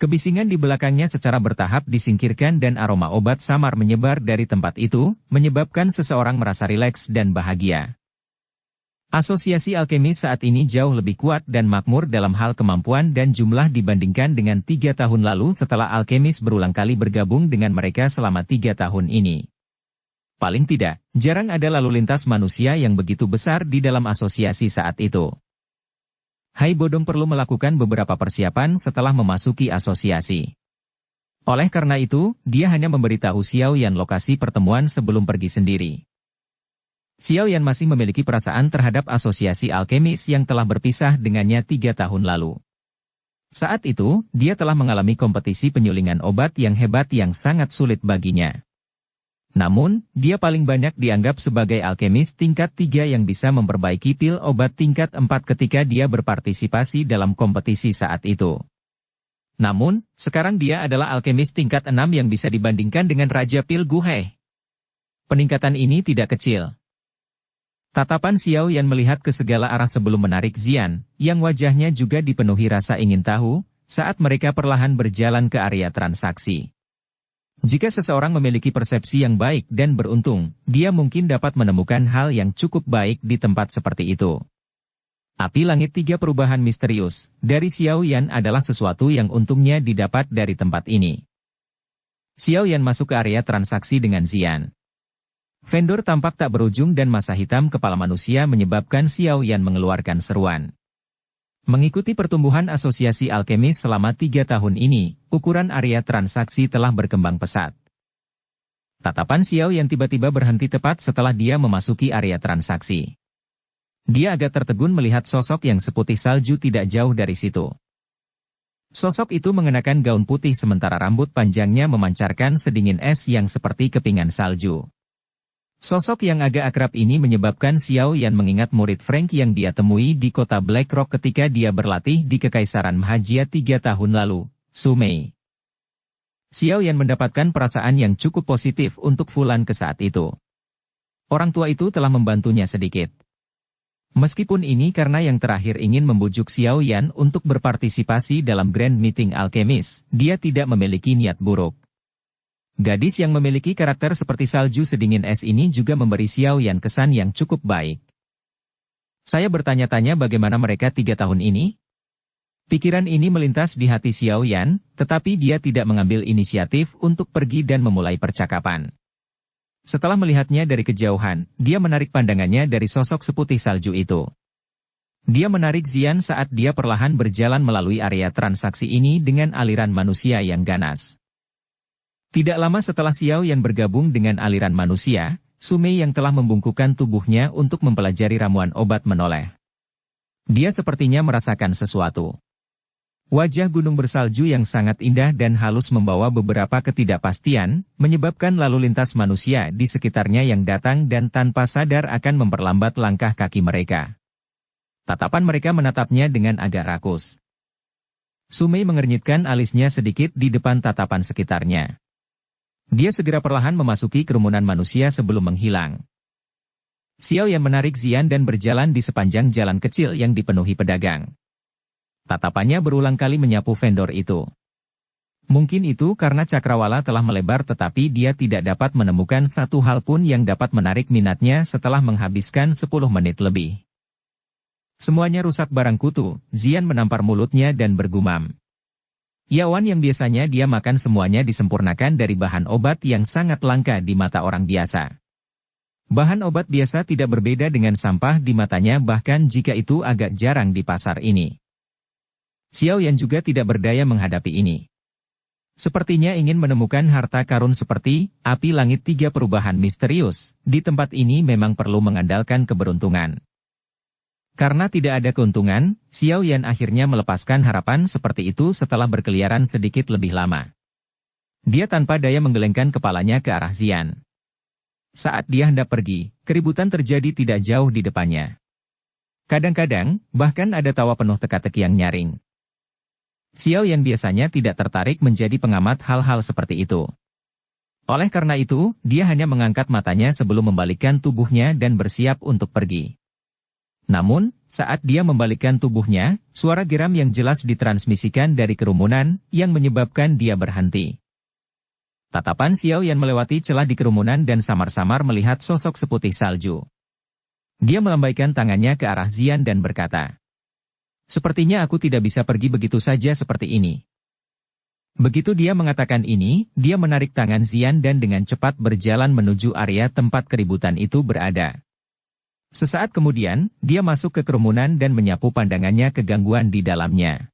Kebisingan di belakangnya secara bertahap disingkirkan dan aroma obat samar menyebar dari tempat itu, menyebabkan seseorang merasa rileks dan bahagia. Asosiasi alkemis saat ini jauh lebih kuat dan makmur dalam hal kemampuan dan jumlah dibandingkan dengan 3 tahun lalu setelah alkemis berulang kali bergabung dengan mereka selama 3 tahun ini. Paling tidak, jarang ada lalu lintas manusia yang begitu besar di dalam asosiasi saat itu. Hai Bodong perlu melakukan beberapa persiapan setelah memasuki asosiasi. Oleh karena itu, dia hanya memberitahu Xiao Yan lokasi pertemuan sebelum pergi sendiri. Xiao Yan masih memiliki perasaan terhadap asosiasi alkemis yang telah berpisah dengannya 3 tahun lalu. Saat itu, dia telah mengalami kompetisi penyulingan obat yang hebat yang sangat sulit baginya. Namun, dia paling banyak dianggap sebagai alkemis tingkat 3 yang bisa memperbaiki pil obat tingkat 4 ketika dia berpartisipasi dalam kompetisi saat itu. Namun, sekarang dia adalah alkemis tingkat 6 yang bisa dibandingkan dengan Raja Pil Gu Hei. Peningkatan ini tidak kecil, Tatapan Xiao Yan melihat ke segala arah sebelum menarik Zian, yang wajahnya juga dipenuhi rasa ingin tahu, saat mereka perlahan berjalan ke area transaksi. Jika seseorang memiliki persepsi yang baik dan beruntung, dia mungkin dapat menemukan hal yang cukup baik di tempat seperti itu. Api langit 3 perubahan misterius dari Xiao Yan adalah sesuatu yang untungnya didapat dari tempat ini. Xiao Yan masuk ke area transaksi dengan Zian. Vendor tampak tak berujung dan masa hitam kepala manusia menyebabkan Xiao Yan mengeluarkan seruan. Mengikuti pertumbuhan asosiasi alkemis selama 3 tahun ini, ukuran area transaksi telah berkembang pesat. Tatapan Xiao Yan tiba-tiba berhenti tepat setelah dia memasuki area transaksi. Dia agak tertegun melihat sosok yang seputih salju tidak jauh dari situ. Sosok itu mengenakan gaun putih sementara rambut panjangnya memancarkan sedingin es yang seperti kepingan salju. Sosok yang agak akrab ini menyebabkan Xiao Yan mengingat murid Frank yang dia temui di kota Black Rock ketika dia berlatih di Kekaisaran Mahajia 3 tahun lalu, Su Mei. Xiao Yan mendapatkan perasaan yang cukup positif untuk Fulan ke saat itu. Orang tua itu telah membantunya sedikit. Meskipun ini karena yang terakhir ingin membujuk Xiao Yan untuk berpartisipasi dalam Grand Meeting Alkemis, dia tidak memiliki niat buruk. Gadis yang memiliki karakter seperti salju sedingin es ini juga memberi Xiao Yan kesan yang cukup baik. Saya bertanya-tanya bagaimana mereka 3 tahun ini? Pikiran ini melintas di hati Xiao Yan, tetapi dia tidak mengambil inisiatif untuk pergi dan memulai percakapan. Setelah melihatnya dari kejauhan, dia menarik pandangannya dari sosok seputih salju itu. Dia menarik Zian saat dia perlahan berjalan melalui area transaksi ini dengan aliran manusia yang ganas. Tidak lama setelah Xiao Yan bergabung dengan aliran manusia, Su Mei yang telah membungkukkan tubuhnya untuk mempelajari ramuan obat menoleh. Dia sepertinya merasakan sesuatu. Wajah gunung bersalju yang sangat indah dan halus membawa beberapa ketidakpastian, menyebabkan lalu lintas manusia di sekitarnya yang datang dan tanpa sadar akan memperlambat langkah kaki mereka. Tatapan mereka menatapnya dengan agak rakus. Su Mei mengernyitkan alisnya sedikit di depan tatapan sekitarnya. Dia segera perlahan memasuki kerumunan manusia sebelum menghilang. Xiao Yan menarik Zian dan berjalan di sepanjang jalan kecil yang dipenuhi pedagang. Tatapannya berulang kali menyapu vendor itu. Mungkin itu karena cakrawala telah melebar tetapi dia tidak dapat menemukan satu hal pun yang dapat menarik minatnya setelah menghabiskan 10 menit lebih. Semuanya rusak barang kutu, Zian menampar mulutnya dan bergumam. Yawan yang biasanya dia makan semuanya disempurnakan dari bahan obat yang sangat langka di mata orang biasa. Bahan obat biasa tidak berbeda dengan sampah di matanya bahkan jika itu agak jarang di pasar ini. Xiao Yan juga tidak berdaya menghadapi ini. Sepertinya ingin menemukan harta karun seperti api langit 3 perubahan misterius, di tempat ini memang perlu mengandalkan keberuntungan. Karena tidak ada keuntungan, Xiao Yan akhirnya melepaskan harapan seperti itu setelah berkeliaran sedikit lebih lama. Dia tanpa daya menggelengkan kepalanya ke arah Zian. Saat dia hendak pergi, keributan terjadi tidak jauh di depannya. Kadang-kadang, bahkan ada tawa penuh teka-teki yang nyaring. Xiao Yan biasanya tidak tertarik menjadi pengamat hal-hal seperti itu. Oleh karena itu, dia hanya mengangkat matanya sebelum membalikkan tubuhnya dan bersiap untuk pergi. Namun, saat dia membalikkan tubuhnya, suara geram yang jelas ditransmisikan dari kerumunan, yang menyebabkan dia berhenti. Tatapan Xiao Yan melewati celah di kerumunan dan samar-samar melihat sosok seputih salju. Dia melambaikan tangannya ke arah Zian dan berkata, "Sepertinya aku tidak bisa pergi begitu saja seperti ini." Begitu dia mengatakan ini, dia menarik tangan Zian dan dengan cepat berjalan menuju area tempat keributan itu berada. Sesaat kemudian, dia masuk ke kerumunan dan menyapu pandangannya ke gangguan di dalamnya.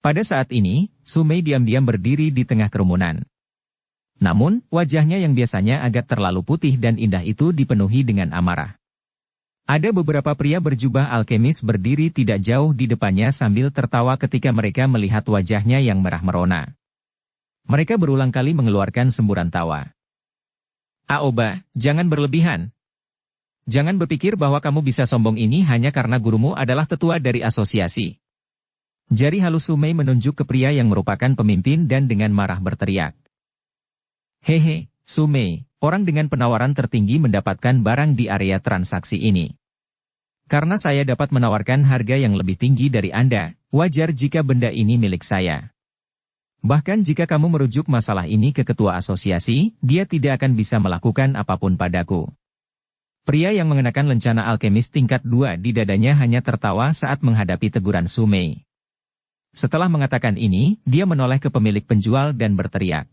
Pada saat ini, Su Mei diam-diam berdiri di tengah kerumunan. Namun, wajahnya yang biasanya agak terlalu putih dan indah itu dipenuhi dengan amarah. Ada beberapa pria berjubah alkemis berdiri tidak jauh di depannya sambil tertawa ketika mereka melihat wajahnya yang merah merona. Mereka berulang kali mengeluarkan semburan tawa. "Aoba, jangan berlebihan. Jangan berpikir bahwa kamu bisa sombong ini hanya karena gurumu adalah tetua dari asosiasi." Jari halus Su Mei menunjuk ke pria yang merupakan pemimpin dan dengan marah berteriak. "Hehe, Su Mei, Orang dengan penawaran tertinggi mendapatkan barang di area transaksi ini. Karena saya dapat menawarkan harga yang lebih tinggi dari Anda, wajar jika benda ini milik saya. Bahkan jika kamu merujuk masalah ini ke ketua asosiasi, dia tidak akan bisa melakukan apapun padaku. Pria yang mengenakan lencana alkemis tingkat 2 di dadanya hanya tertawa saat menghadapi teguran Sumei. Setelah mengatakan ini, dia menoleh ke pemilik penjual dan berteriak.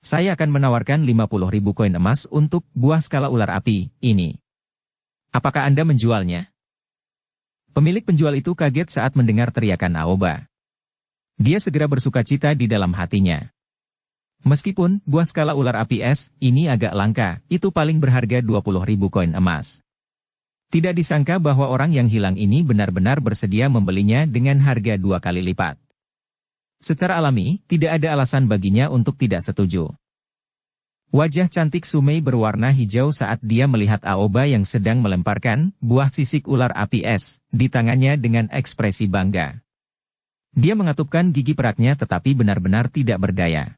Saya akan menawarkan 50.000 koin emas untuk buah skala ular api ini. Apakah Anda menjualnya? Pemilik penjual itu kaget saat mendengar teriakan Aoba. Dia segera bersukacita di dalam hatinya. Meskipun buah skala ular api es ini agak langka, itu paling berharga 20.000 koin emas. Tidak disangka bahwa orang yang hilang ini benar-benar bersedia membelinya dengan harga 2 kali lipat. Secara alami, tidak ada alasan baginya untuk tidak setuju. Wajah cantik Sumei berwarna hijau saat dia melihat Aoba yang sedang melemparkan buah sisik ular api es di tangannya dengan ekspresi bangga. Dia mengatupkan gigi peraknya tetapi benar-benar tidak berdaya.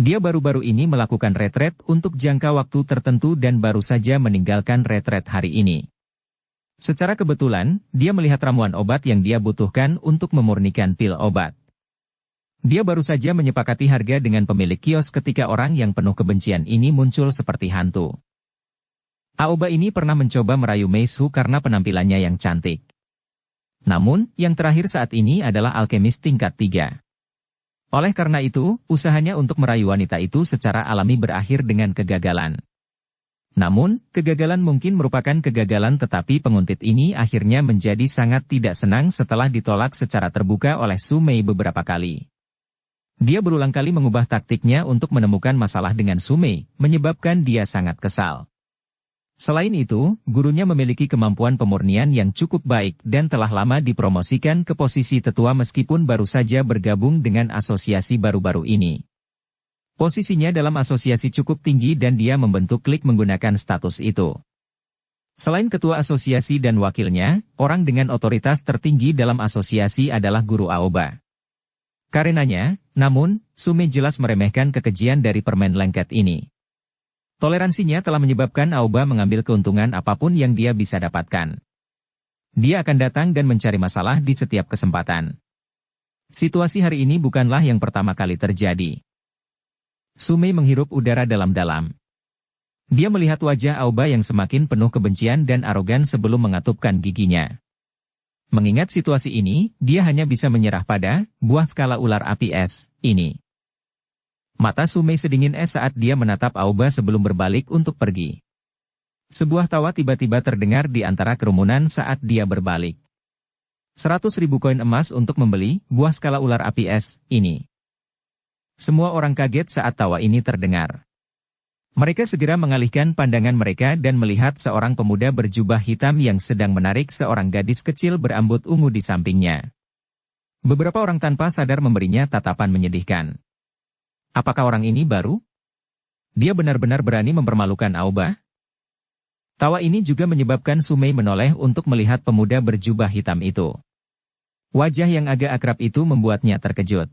Dia baru-baru ini melakukan retret untuk jangka waktu tertentu dan baru saja meninggalkan retret hari ini. Secara kebetulan, dia melihat ramuan obat yang dia butuhkan untuk memurnikan pil obat. Dia baru saja menyepakati harga dengan pemilik kios ketika orang yang penuh kebencian ini muncul seperti hantu. Aoba ini pernah mencoba merayu Meishu karena penampilannya yang cantik. Namun, yang terakhir saat ini adalah alkemis tingkat 3. Oleh karena itu, usahanya untuk merayu wanita itu secara alami berakhir dengan kegagalan. Namun, kegagalan mungkin merupakan kegagalan tetapi penguntit ini akhirnya menjadi sangat tidak senang setelah ditolak secara terbuka oleh Sumei beberapa kali. Dia berulang kali mengubah taktiknya untuk menemukan masalah dengan Sumei, menyebabkan dia sangat kesal. Selain itu, gurunya memiliki kemampuan pemurnian yang cukup baik dan telah lama dipromosikan ke posisi tetua meskipun baru saja bergabung dengan asosiasi baru-baru ini. Posisinya dalam asosiasi cukup tinggi dan dia membentuk klik menggunakan status itu. Selain ketua asosiasi dan wakilnya, orang dengan otoritas tertinggi dalam asosiasi adalah Guru Aoba. Karenanya, namun, Sumei jelas meremehkan kekejian dari permen lengket ini. Toleransinya telah menyebabkan Aoba mengambil keuntungan apapun yang dia bisa dapatkan. Dia akan datang dan mencari masalah di setiap kesempatan. Situasi hari ini bukanlah yang pertama kali terjadi. Sumei menghirup udara dalam-dalam. Dia melihat wajah Aoba yang semakin penuh kebencian dan arogan sebelum mengatupkan giginya. Mengingat situasi ini, dia hanya bisa menyerah pada buah skala ular api es ini. Mata Sumei sedingin es saat dia menatap Aoba sebelum berbalik untuk pergi. Sebuah tawa tiba-tiba terdengar di antara kerumunan saat dia berbalik. 100.000 koin emas untuk membeli buah skala ular api es ini. Semua orang kaget saat tawa ini terdengar. Mereka segera mengalihkan pandangan mereka dan melihat seorang pemuda berjubah hitam yang sedang menarik seorang gadis kecil berambut ungu di sampingnya. Beberapa orang tanpa sadar memberinya tatapan menyedihkan. Apakah orang ini baru? Dia benar-benar berani mempermalukan Aoba? Tawa ini juga menyebabkan Sumei menoleh untuk melihat pemuda berjubah hitam itu. Wajah yang agak akrab itu membuatnya terkejut.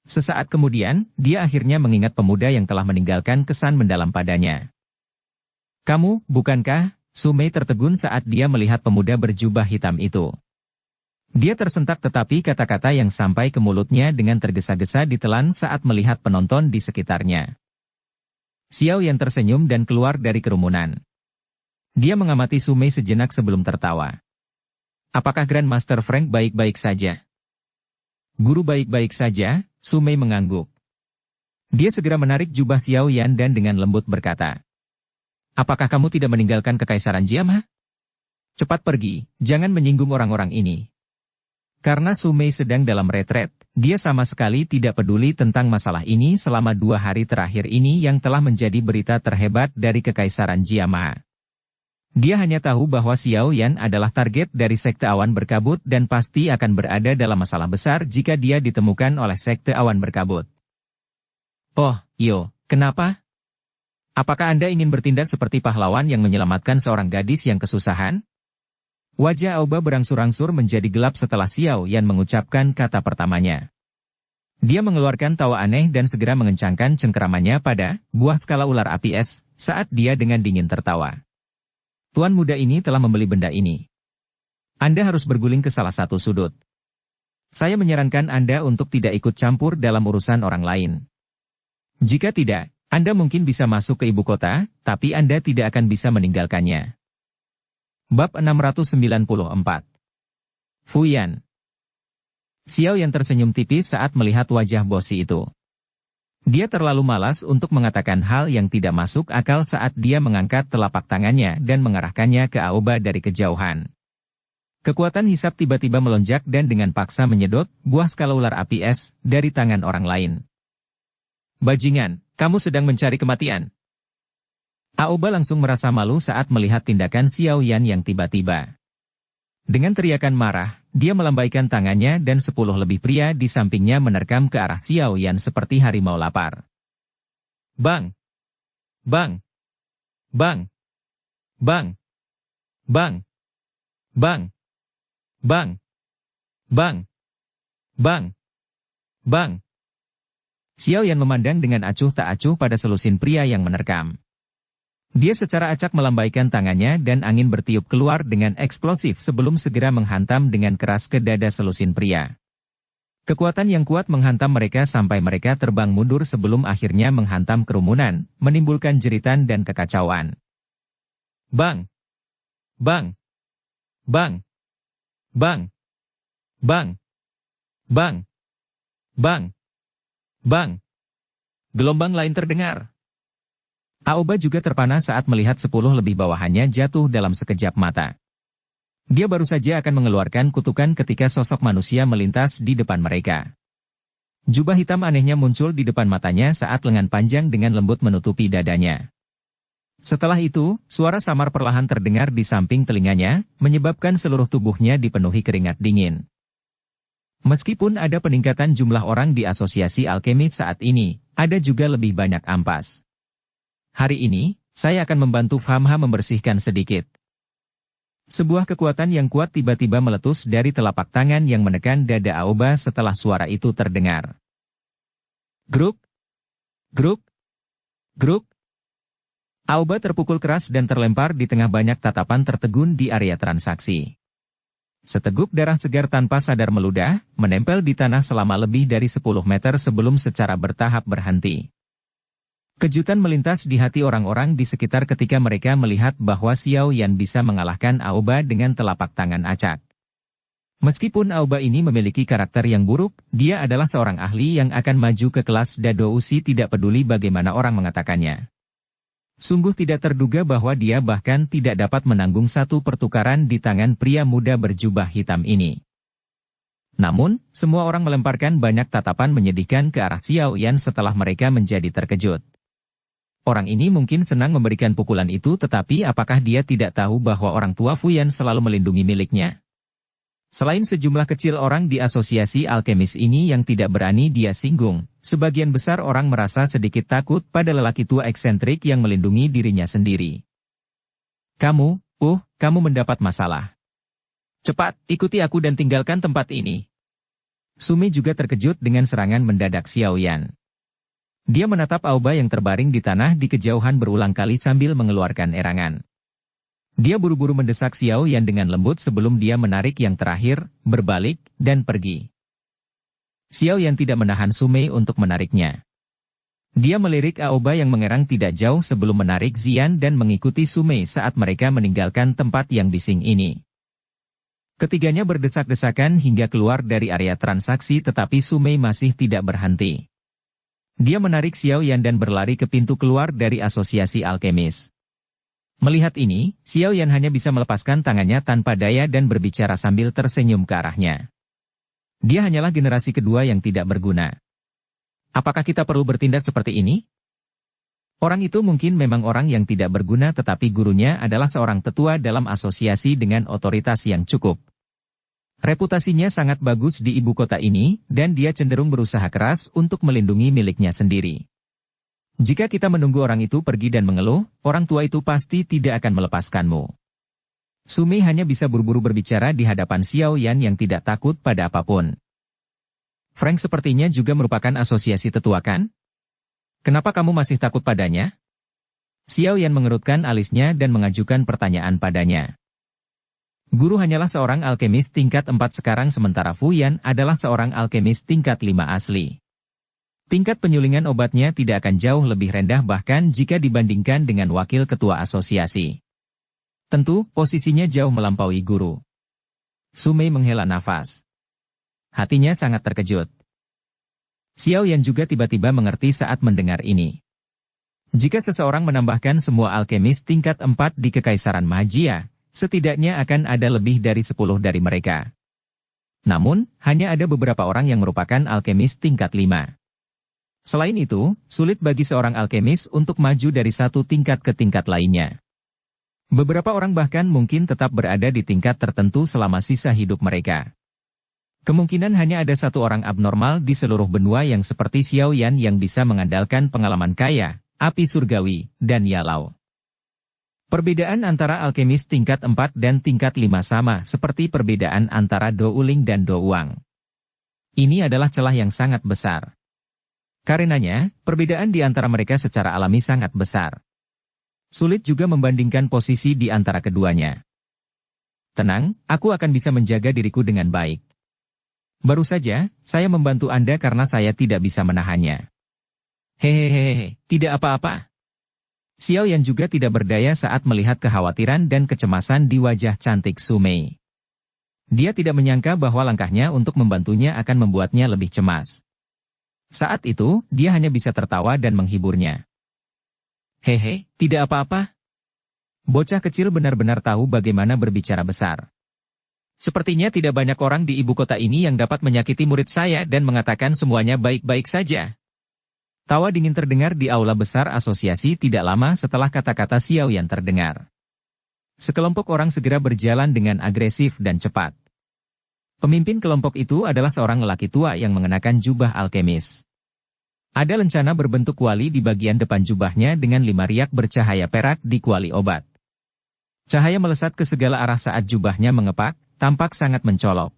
Sesaat kemudian, dia akhirnya mengingat pemuda yang telah meninggalkan kesan mendalam padanya. Kamu, bukankah? Sumei tertegun saat dia melihat pemuda berjubah hitam itu. Dia tersentak tetapi kata-kata yang sampai ke mulutnya dengan tergesa-gesa ditelan saat melihat penonton di sekitarnya. Xiao Yan tersenyum dan keluar dari kerumunan. Dia mengamati Sumei sejenak sebelum tertawa. Apakah Grandmaster Frank baik-baik saja? Guru baik-baik saja, Sumei mengangguk. Dia segera menarik jubah Xiao Yan dan dengan lembut berkata, apakah kamu tidak meninggalkan kekaisaran Jiama? Cepat pergi, jangan menyinggung orang-orang ini. Karena Sumei sedang dalam retret, dia sama sekali tidak peduli tentang masalah ini selama 2 hari terakhir ini yang telah menjadi berita terhebat dari kekaisaran Jiama. Dia hanya tahu bahwa Xiao Yan adalah target dari Sekte Awan Berkabut dan pasti akan berada dalam masalah besar jika dia ditemukan oleh Sekte Awan Berkabut. Oh, Yo, kenapa? Apakah Anda ingin bertindak seperti pahlawan yang menyelamatkan seorang gadis yang kesusahan? Wajah Aoba berangsur-angsur menjadi gelap setelah Xiao Yan mengucapkan kata pertamanya. Dia mengeluarkan tawa aneh dan segera mengencangkan cengkeramannya pada buah skala ular api es saat dia dengan dingin tertawa. Tuan muda ini telah membeli benda ini. Anda harus berguling ke salah satu sudut. Saya menyarankan Anda untuk tidak ikut campur dalam urusan orang lain. Jika tidak, Anda mungkin bisa masuk ke ibu kota, tapi Anda tidak akan bisa meninggalkannya. Bab 694. Fuyan. Xiao Yan tersenyum tipis saat melihat wajah bosi itu. Dia terlalu malas untuk mengatakan hal yang tidak masuk akal saat dia mengangkat telapak tangannya dan mengarahkannya ke Aoba dari kejauhan. Kekuatan hisap tiba-tiba melonjak dan dengan paksa menyedot buah skala ular api es dari tangan orang lain. Bajingan, kamu sedang mencari kematian. Aoba langsung merasa malu saat melihat tindakan Xiao Yan yang tiba-tiba. Dengan teriakan marah, dia melambaikan tangannya dan 10 lebih pria di sampingnya menerkam ke arah Xiao Yan seperti harimau lapar. Bang! Bang! Bang! Bang! Bang! Bang! Bang! Bang! Bang! Bang! Xiao Yan memandang dengan acuh tak acuh pada selusin pria yang menerkam. Dia secara acak melambaikan tangannya dan angin bertiup keluar dengan eksplosif sebelum segera menghantam dengan keras ke dada selusin pria. Kekuatan yang kuat menghantam mereka sampai mereka terbang mundur sebelum akhirnya menghantam kerumunan, menimbulkan jeritan dan kekacauan. Bang! Bang! Bang! Bang! Bang! Bang! Bang! Bang! Gelombang lain terdengar. Aoba juga terpana saat melihat 10 lebih bawahannya jatuh dalam sekejap mata. Dia baru saja akan mengeluarkan kutukan ketika sosok manusia melintas di depan mereka. Jubah hitam anehnya muncul di depan matanya saat lengan panjang dengan lembut menutupi dadanya. Setelah itu, suara samar perlahan terdengar di samping telinganya, menyebabkan seluruh tubuhnya dipenuhi keringat dingin. Meskipun ada peningkatan jumlah orang di asosiasi alkemis saat ini, ada juga lebih banyak ampas. Hari ini, saya akan membantu Famha membersihkan sedikit. Sebuah kekuatan yang kuat tiba-tiba meletus dari telapak tangan yang menekan dada Aoba setelah suara itu terdengar. Gruk! Gruk! Gruk! Aoba terpukul keras dan terlempar di tengah banyak tatapan tertegun di area transaksi. Seteguk darah segar tanpa sadar meludah, menempel di tanah selama lebih dari 10 meter sebelum secara bertahap berhenti. Kejutan melintas di hati orang-orang di sekitar ketika mereka melihat bahwa Xiao Yan bisa mengalahkan Aoba dengan telapak tangan acak. Meskipun Aoba ini memiliki karakter yang buruk, dia adalah seorang ahli yang akan maju ke kelas Dado Usi tidak peduli bagaimana orang mengatakannya. Sungguh tidak terduga bahwa dia bahkan tidak dapat menanggung satu pertukaran di tangan pria muda berjubah hitam ini. Namun, semua orang melemparkan banyak tatapan menyedihkan ke arah Xiao Yan setelah mereka menjadi terkejut. Orang ini mungkin senang memberikan pukulan itu tetapi apakah dia tidak tahu bahwa orang tua Fuyan selalu melindungi miliknya? Selain sejumlah kecil orang di asosiasi alkemis ini yang tidak berani dia singgung, sebagian besar orang merasa sedikit takut pada lelaki tua eksentrik yang melindungi dirinya sendiri. Kamu mendapat masalah. Cepat, ikuti aku dan tinggalkan tempat ini. Sumi juga terkejut dengan serangan mendadak Xiao Yan. Dia menatap Aoba yang terbaring di tanah di kejauhan berulang kali sambil mengeluarkan erangan. Dia buru-buru mendesak Xiao Yan dengan lembut sebelum dia menarik yang terakhir, berbalik, dan pergi. Xiao Yan tidak menahan Sumei untuk menariknya. Dia melirik Aoba yang mengerang tidak jauh sebelum menarik Zian dan mengikuti Sumei saat mereka meninggalkan tempat yang bising ini. Ketiganya berdesak-desakan hingga keluar dari area transaksi tetapi Sumei masih tidak berhenti. Dia menarik Xiao Yan dan berlari ke pintu keluar dari asosiasi alkemis. Melihat ini, Xiao Yan hanya bisa melepaskan tangannya tanpa daya dan berbicara sambil tersenyum ke arahnya. Dia hanyalah generasi kedua yang tidak berguna. Apakah kita perlu bertindak seperti ini? Orang itu mungkin memang orang yang tidak berguna tetapi gurunya adalah seorang tetua dalam asosiasi dengan otoritas yang cukup. Reputasinya sangat bagus di ibu kota ini, dan dia cenderung berusaha keras untuk melindungi miliknya sendiri. Jika kita menunggu orang itu pergi dan mengeluh, orang tua itu pasti tidak akan melepaskanmu. Sumi hanya bisa buru-buru berbicara di hadapan Xiao Yan yang tidak takut pada apapun. Frank sepertinya juga merupakan asosiasi tetua kan? Kenapa kamu masih takut padanya? Xiao Yan mengerutkan alisnya dan mengajukan pertanyaan padanya. Guru hanyalah seorang alkemis tingkat 4 sekarang sementara Fu Yan adalah seorang alkemis tingkat 5 asli. Tingkat penyulingan obatnya tidak akan jauh lebih rendah bahkan jika dibandingkan dengan wakil ketua asosiasi. Tentu, posisinya jauh melampaui guru. Sumei menghela nafas. Hatinya sangat terkejut. Xiao Yan juga tiba-tiba mengerti saat mendengar ini. Jika seseorang menambahkan semua alkemis tingkat 4 di Kekaisaran Magia, setidaknya akan ada lebih dari 10 dari mereka. Namun, hanya ada beberapa orang yang merupakan alkemis tingkat 5. Selain itu, sulit bagi seorang alkemis untuk maju dari satu tingkat ke tingkat lainnya. Beberapa orang bahkan mungkin tetap berada di tingkat tertentu selama sisa hidup mereka. Kemungkinan hanya ada satu orang abnormal di seluruh benua yang seperti Xiao Yan yang bisa mengandalkan pengalaman kaya, api surgawi, dan yalau. Perbedaan antara alkemis tingkat 4 dan tingkat 5 sama seperti perbedaan antara Do Uling dan Do Uang. Ini adalah celah yang sangat besar. Karenanya, perbedaan di antara mereka secara alami sangat besar. Sulit juga membandingkan posisi di antara keduanya. Tenang, aku akan bisa menjaga diriku dengan baik. Baru saja, saya membantu Anda karena saya tidak bisa menahannya. Hehehe, tidak apa-apa. Xiao Yan juga tidak berdaya saat melihat kekhawatiran dan kecemasan di wajah cantik Sumei. Dia tidak menyangka bahwa langkahnya untuk membantunya akan membuatnya lebih cemas. Saat itu, dia hanya bisa tertawa dan menghiburnya. Hehe, tidak apa-apa. Bocah kecil benar-benar tahu bagaimana berbicara besar. Sepertinya tidak banyak orang di ibu kota ini yang dapat menyakiti murid saya dan mengatakan semuanya baik-baik saja. Tawa dingin terdengar di aula besar asosiasi tidak lama setelah kata-kata Xiao Yan terdengar. Sekelompok orang segera berjalan dengan agresif dan cepat. Pemimpin kelompok itu adalah seorang lelaki tua yang mengenakan jubah alkemis. Ada lencana berbentuk kuali di bagian depan jubahnya dengan 5 riak bercahaya perak di kuali obat. Cahaya melesat ke segala arah saat jubahnya mengepak, tampak sangat mencolok.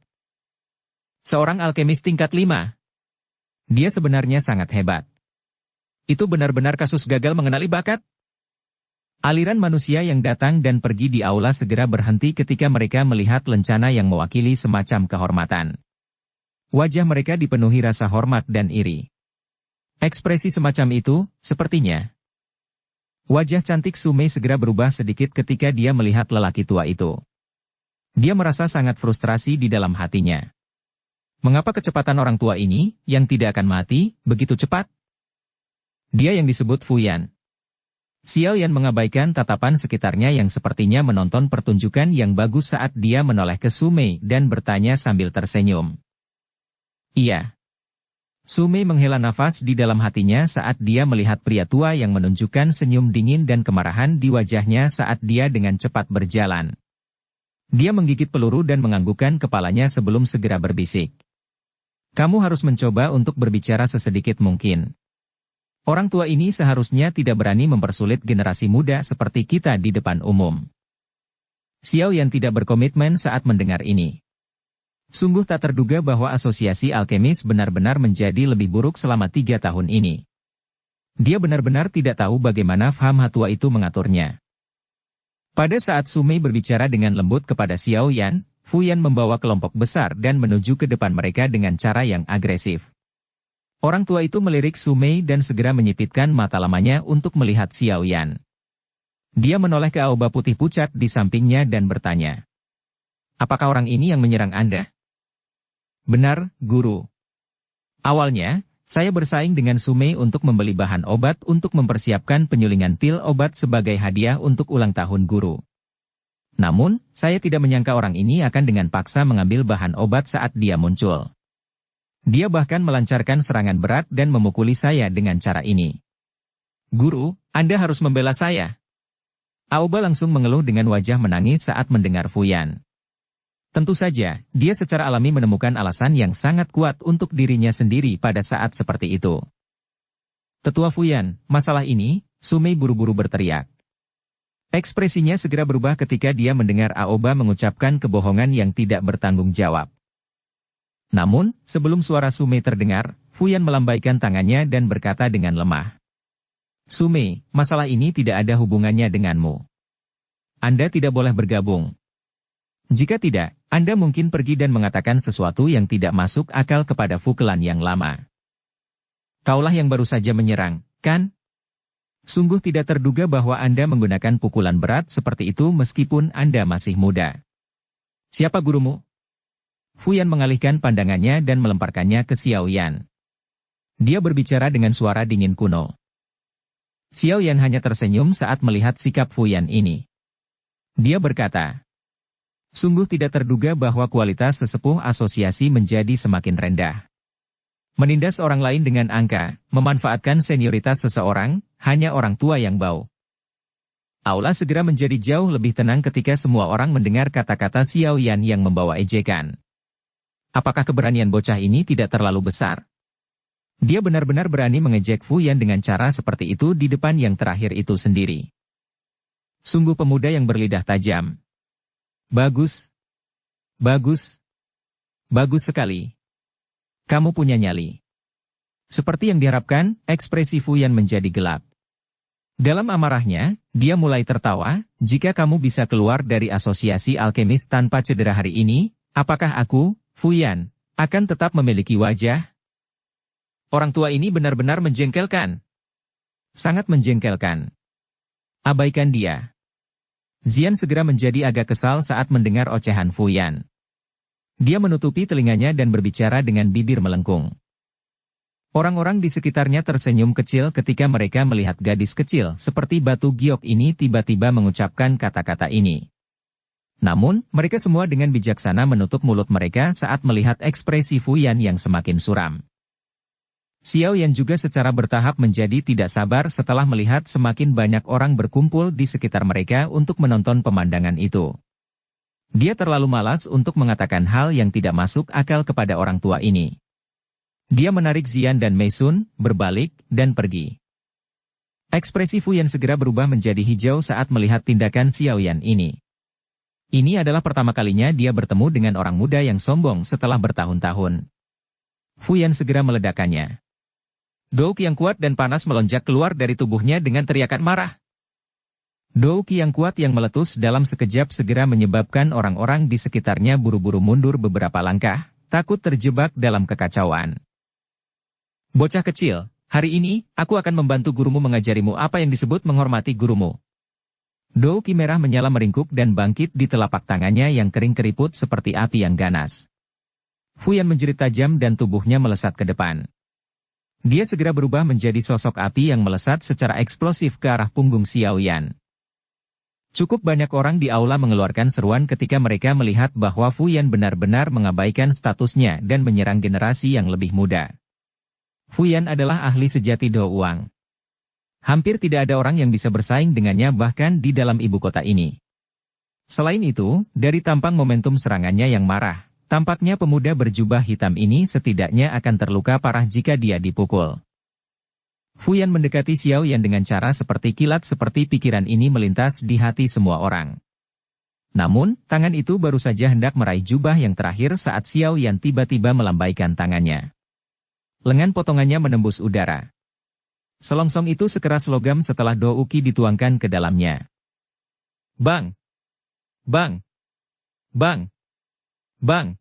Seorang alkemis tingkat 5. Dia sebenarnya sangat hebat. Itu benar-benar kasus gagal mengenali bakat? Aliran manusia yang datang dan pergi di aula segera berhenti ketika mereka melihat lencana yang mewakili semacam kehormatan. Wajah mereka dipenuhi rasa hormat dan iri. Ekspresi semacam itu, sepertinya. Wajah cantik Sumei segera berubah sedikit ketika dia melihat lelaki tua itu. Dia merasa sangat frustrasi di dalam hatinya. Mengapa kecepatan orang tua ini, yang tidak akan mati, begitu cepat? Dia yang disebut Fu Yan. Xiao Yan mengabaikan tatapan sekitarnya yang sepertinya menonton pertunjukan yang bagus saat dia menoleh ke Sumei dan bertanya sambil tersenyum. Iya. Sumei menghela nafas di dalam hatinya saat dia melihat pria tua yang menunjukkan senyum dingin dan kemarahan di wajahnya saat dia dengan cepat berjalan. Dia menggigit peluru dan menganggukkan kepalanya sebelum segera berbisik. Kamu harus mencoba untuk berbicara sesedikit mungkin. Orang tua ini seharusnya tidak berani mempersulit generasi muda seperti kita di depan umum. Xiao Yan tidak berkomitmen saat mendengar ini. Sungguh tak terduga bahwa asosiasi alkemis benar-benar menjadi lebih buruk selama 3 tahun ini. Dia benar-benar tidak tahu bagaimana Pham Hatua itu mengaturnya. Pada saat Sumei berbicara dengan lembut kepada Xiao Yan, Fu Yan membawa kelompok besar dan menuju ke depan mereka dengan cara yang agresif. Orang tua itu melirik Sumei dan segera menyipitkan mata lamanya untuk melihat Xiao Yan. Dia menoleh ke aoba putih pucat di sampingnya dan bertanya. Apakah orang ini yang menyerang Anda? Benar, Guru. Awalnya, saya bersaing dengan Sumei untuk membeli bahan obat untuk mempersiapkan penyulingan pil obat sebagai hadiah untuk ulang tahun Guru. Namun, saya tidak menyangka orang ini akan dengan paksa mengambil bahan obat saat dia muncul. Dia bahkan melancarkan serangan berat dan memukuli saya dengan cara ini. Guru, Anda harus membela saya. Aoba langsung mengeluh dengan wajah menangis saat mendengar Fu Yan. Tentu saja, dia secara alami menemukan alasan yang sangat kuat untuk dirinya sendiri pada saat seperti itu. Tetua Fu Yan, masalah ini, Sumei buru-buru berteriak. Ekspresinya segera berubah ketika dia mendengar Aoba mengucapkan kebohongan yang tidak bertanggung jawab. Namun, sebelum suara Sume terdengar, Fuyan melambaikan tangannya dan berkata dengan lemah. Sume, masalah ini tidak ada hubungannya denganmu. Anda tidak boleh bergabung. Jika tidak, Anda mungkin pergi dan mengatakan sesuatu yang tidak masuk akal kepada Fukelan yang lama. Kaulah yang baru saja menyerang, kan? Sungguh tidak terduga bahwa Anda menggunakan pukulan berat seperti itu meskipun Anda masih muda. Siapa gurumu? Fuyan mengalihkan pandangannya dan melemparkannya ke Xiao Yan. Dia berbicara dengan suara dingin kuno. Xiao Yan hanya tersenyum saat melihat sikap Fuyan ini. Dia berkata, sungguh tidak terduga bahwa kualitas sesepuh asosiasi menjadi semakin rendah. Menindas orang lain dengan angka, memanfaatkan senioritas seseorang, hanya orang tua yang bau. Aula segera menjadi jauh lebih tenang ketika semua orang mendengar kata-kata Xiao Yan yang membawa ejekan. Apakah keberanian bocah ini tidak terlalu besar? Dia benar-benar berani mengejek Fuyan dengan cara seperti itu di depan yang terakhir itu sendiri. Sungguh pemuda yang berlidah tajam. Bagus. Bagus. Bagus sekali. Kamu punya nyali. Seperti yang diharapkan, ekspresi Fuyan menjadi gelap. Dalam amarahnya, dia mulai tertawa, jika kamu bisa keluar dari asosiasi alkemis tanpa cedera hari ini, apakah aku, Fuyan, akan tetap memiliki wajah? Orang tua ini benar-benar menjengkelkan. Sangat menjengkelkan. Abaikan dia. Zian segera menjadi agak kesal saat mendengar ocehan Fuyan. Dia menutupi telinganya dan berbicara dengan bibir melengkung. Orang-orang di sekitarnya tersenyum kecil ketika mereka melihat gadis kecil seperti batu giok ini tiba-tiba mengucapkan kata-kata ini. Namun, mereka semua dengan bijaksana menutup mulut mereka saat melihat ekspresi Fuyan yang semakin suram. Xiao Yan juga secara bertahap menjadi tidak sabar setelah melihat semakin banyak orang berkumpul di sekitar mereka untuk menonton pemandangan itu. Dia terlalu malas untuk mengatakan hal yang tidak masuk akal kepada orang tua ini. Dia menarik Zian dan Meisun, berbalik, dan pergi. Ekspresi Fuyan segera berubah menjadi hijau saat melihat tindakan Xiao Yan ini. Ini adalah pertama kalinya dia bertemu dengan orang muda yang sombong setelah bertahun-tahun. Fuyan segera meledakkannya. Douk yang kuat dan panas melonjak keluar dari tubuhnya dengan teriakan marah. Douk yang kuat yang meletus dalam sekejap segera menyebabkan orang-orang di sekitarnya buru-buru mundur beberapa langkah, takut terjebak dalam kekacauan. Bocah kecil, hari ini, aku akan membantu gurumu mengajarimu apa yang disebut menghormati gurumu. Douk merah menyala meringkuk dan bangkit di telapak tangannya yang kering keriput seperti api yang ganas. Fuyan menjerit tajam dan tubuhnya melesat ke depan. Dia segera berubah menjadi sosok api yang melesat secara eksplosif ke arah punggung Xiao Yan. Cukup banyak orang di aula mengeluarkan seruan ketika mereka melihat bahwa Fuyan benar-benar mengabaikan statusnya dan menyerang generasi yang lebih muda. Fuyan adalah ahli sejati Do Uang. Hampir tidak ada orang yang bisa bersaing dengannya bahkan di dalam ibu kota ini. Selain itu, dari tampang momentum serangannya yang marah, tampaknya pemuda berjubah hitam ini setidaknya akan terluka parah jika dia dipukul. Fuyan mendekati Xiao Yan dengan cara seperti kilat seperti pikiran ini melintas di hati semua orang. Namun, tangan itu baru saja hendak meraih jubah yang terakhir saat Xiao Yan tiba-tiba melambaikan tangannya. Lengan potongannya menembus udara. Selongsong itu sekeras logam setelah Douki dituangkan ke dalamnya. Bang! Bang! Bang! Bang!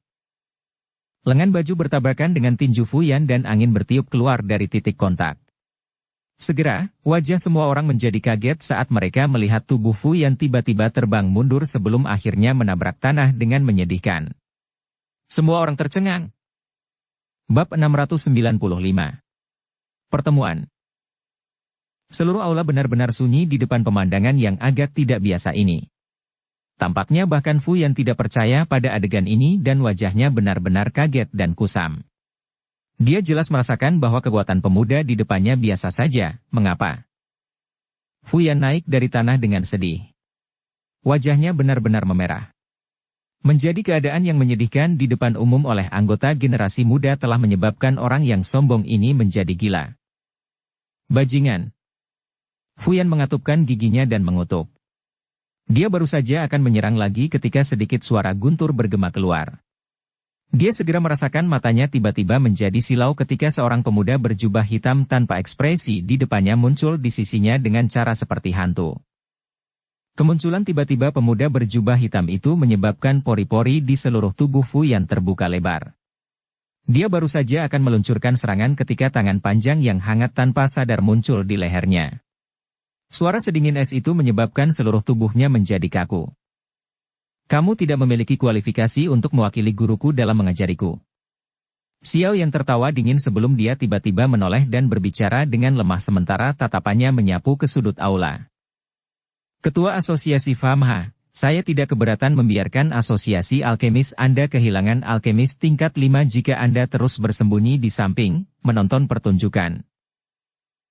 Lengan baju bertabrakan dengan tinju Fuyan dan angin bertiup keluar dari titik kontak. Segera, wajah semua orang menjadi kaget saat mereka melihat tubuh Fuyan tiba-tiba terbang mundur sebelum akhirnya menabrak tanah dengan menyedihkan. Semua orang tercengang. Bab 695. Pertemuan. Seluruh aula benar-benar sunyi di depan pemandangan yang agak tidak biasa ini. Tampaknya bahkan Fuyan tidak percaya pada adegan ini dan wajahnya benar-benar kaget dan kusam. Dia jelas merasakan bahwa kekuatan pemuda di depannya biasa saja, mengapa? Fuyan naik dari tanah dengan sedih. Wajahnya benar-benar memerah. Menjadi keadaan yang menyedihkan di depan umum oleh anggota generasi muda telah menyebabkan orang yang sombong ini menjadi gila. Bajingan. Fuyan mengatupkan giginya dan mengutuk. Dia baru saja akan menyerang lagi ketika sedikit suara guntur bergema keluar. Dia segera merasakan matanya tiba-tiba menjadi silau ketika seorang pemuda berjubah hitam tanpa ekspresi di depannya muncul di sisinya dengan cara seperti hantu. Kemunculan tiba-tiba pemuda berjubah hitam itu menyebabkan pori-pori di seluruh tubuh Fu Yan terbuka lebar. Dia baru saja akan meluncurkan serangan ketika tangan panjang yang hangat tanpa sadar muncul di lehernya. Suara sedingin es itu menyebabkan seluruh tubuhnya menjadi kaku. Kamu tidak memiliki kualifikasi untuk mewakili guruku dalam mengajariku. Xiao yang tertawa dingin sebelum dia tiba-tiba menoleh dan berbicara dengan lemah sementara tatapannya menyapu ke sudut aula. Ketua Asosiasi Famha, saya tidak keberatan membiarkan asosiasi alkemis Anda kehilangan alkemis tingkat 5 jika Anda terus bersembunyi di samping, menonton pertunjukan.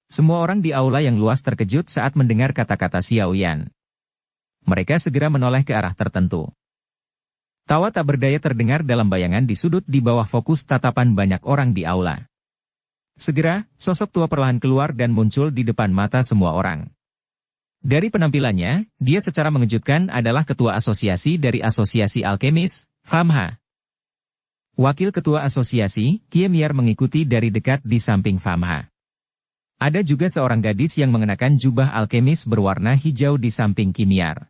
Semua orang di aula yang luas terkejut saat mendengar kata-kata Xiao Yan. Mereka segera menoleh ke arah tertentu. Tawa tak berdaya terdengar dalam bayangan di sudut di bawah fokus tatapan banyak orang di aula. Segera, sosok tua perlahan keluar dan muncul di depan mata semua orang. Dari penampilannya, dia secara mengejutkan adalah ketua asosiasi dari Asosiasi Alkemis, Famha. Wakil ketua asosiasi, Kie Miar mengikuti dari dekat di samping Famha. Ada juga seorang gadis yang mengenakan jubah alkemis berwarna hijau di samping Kie Miar.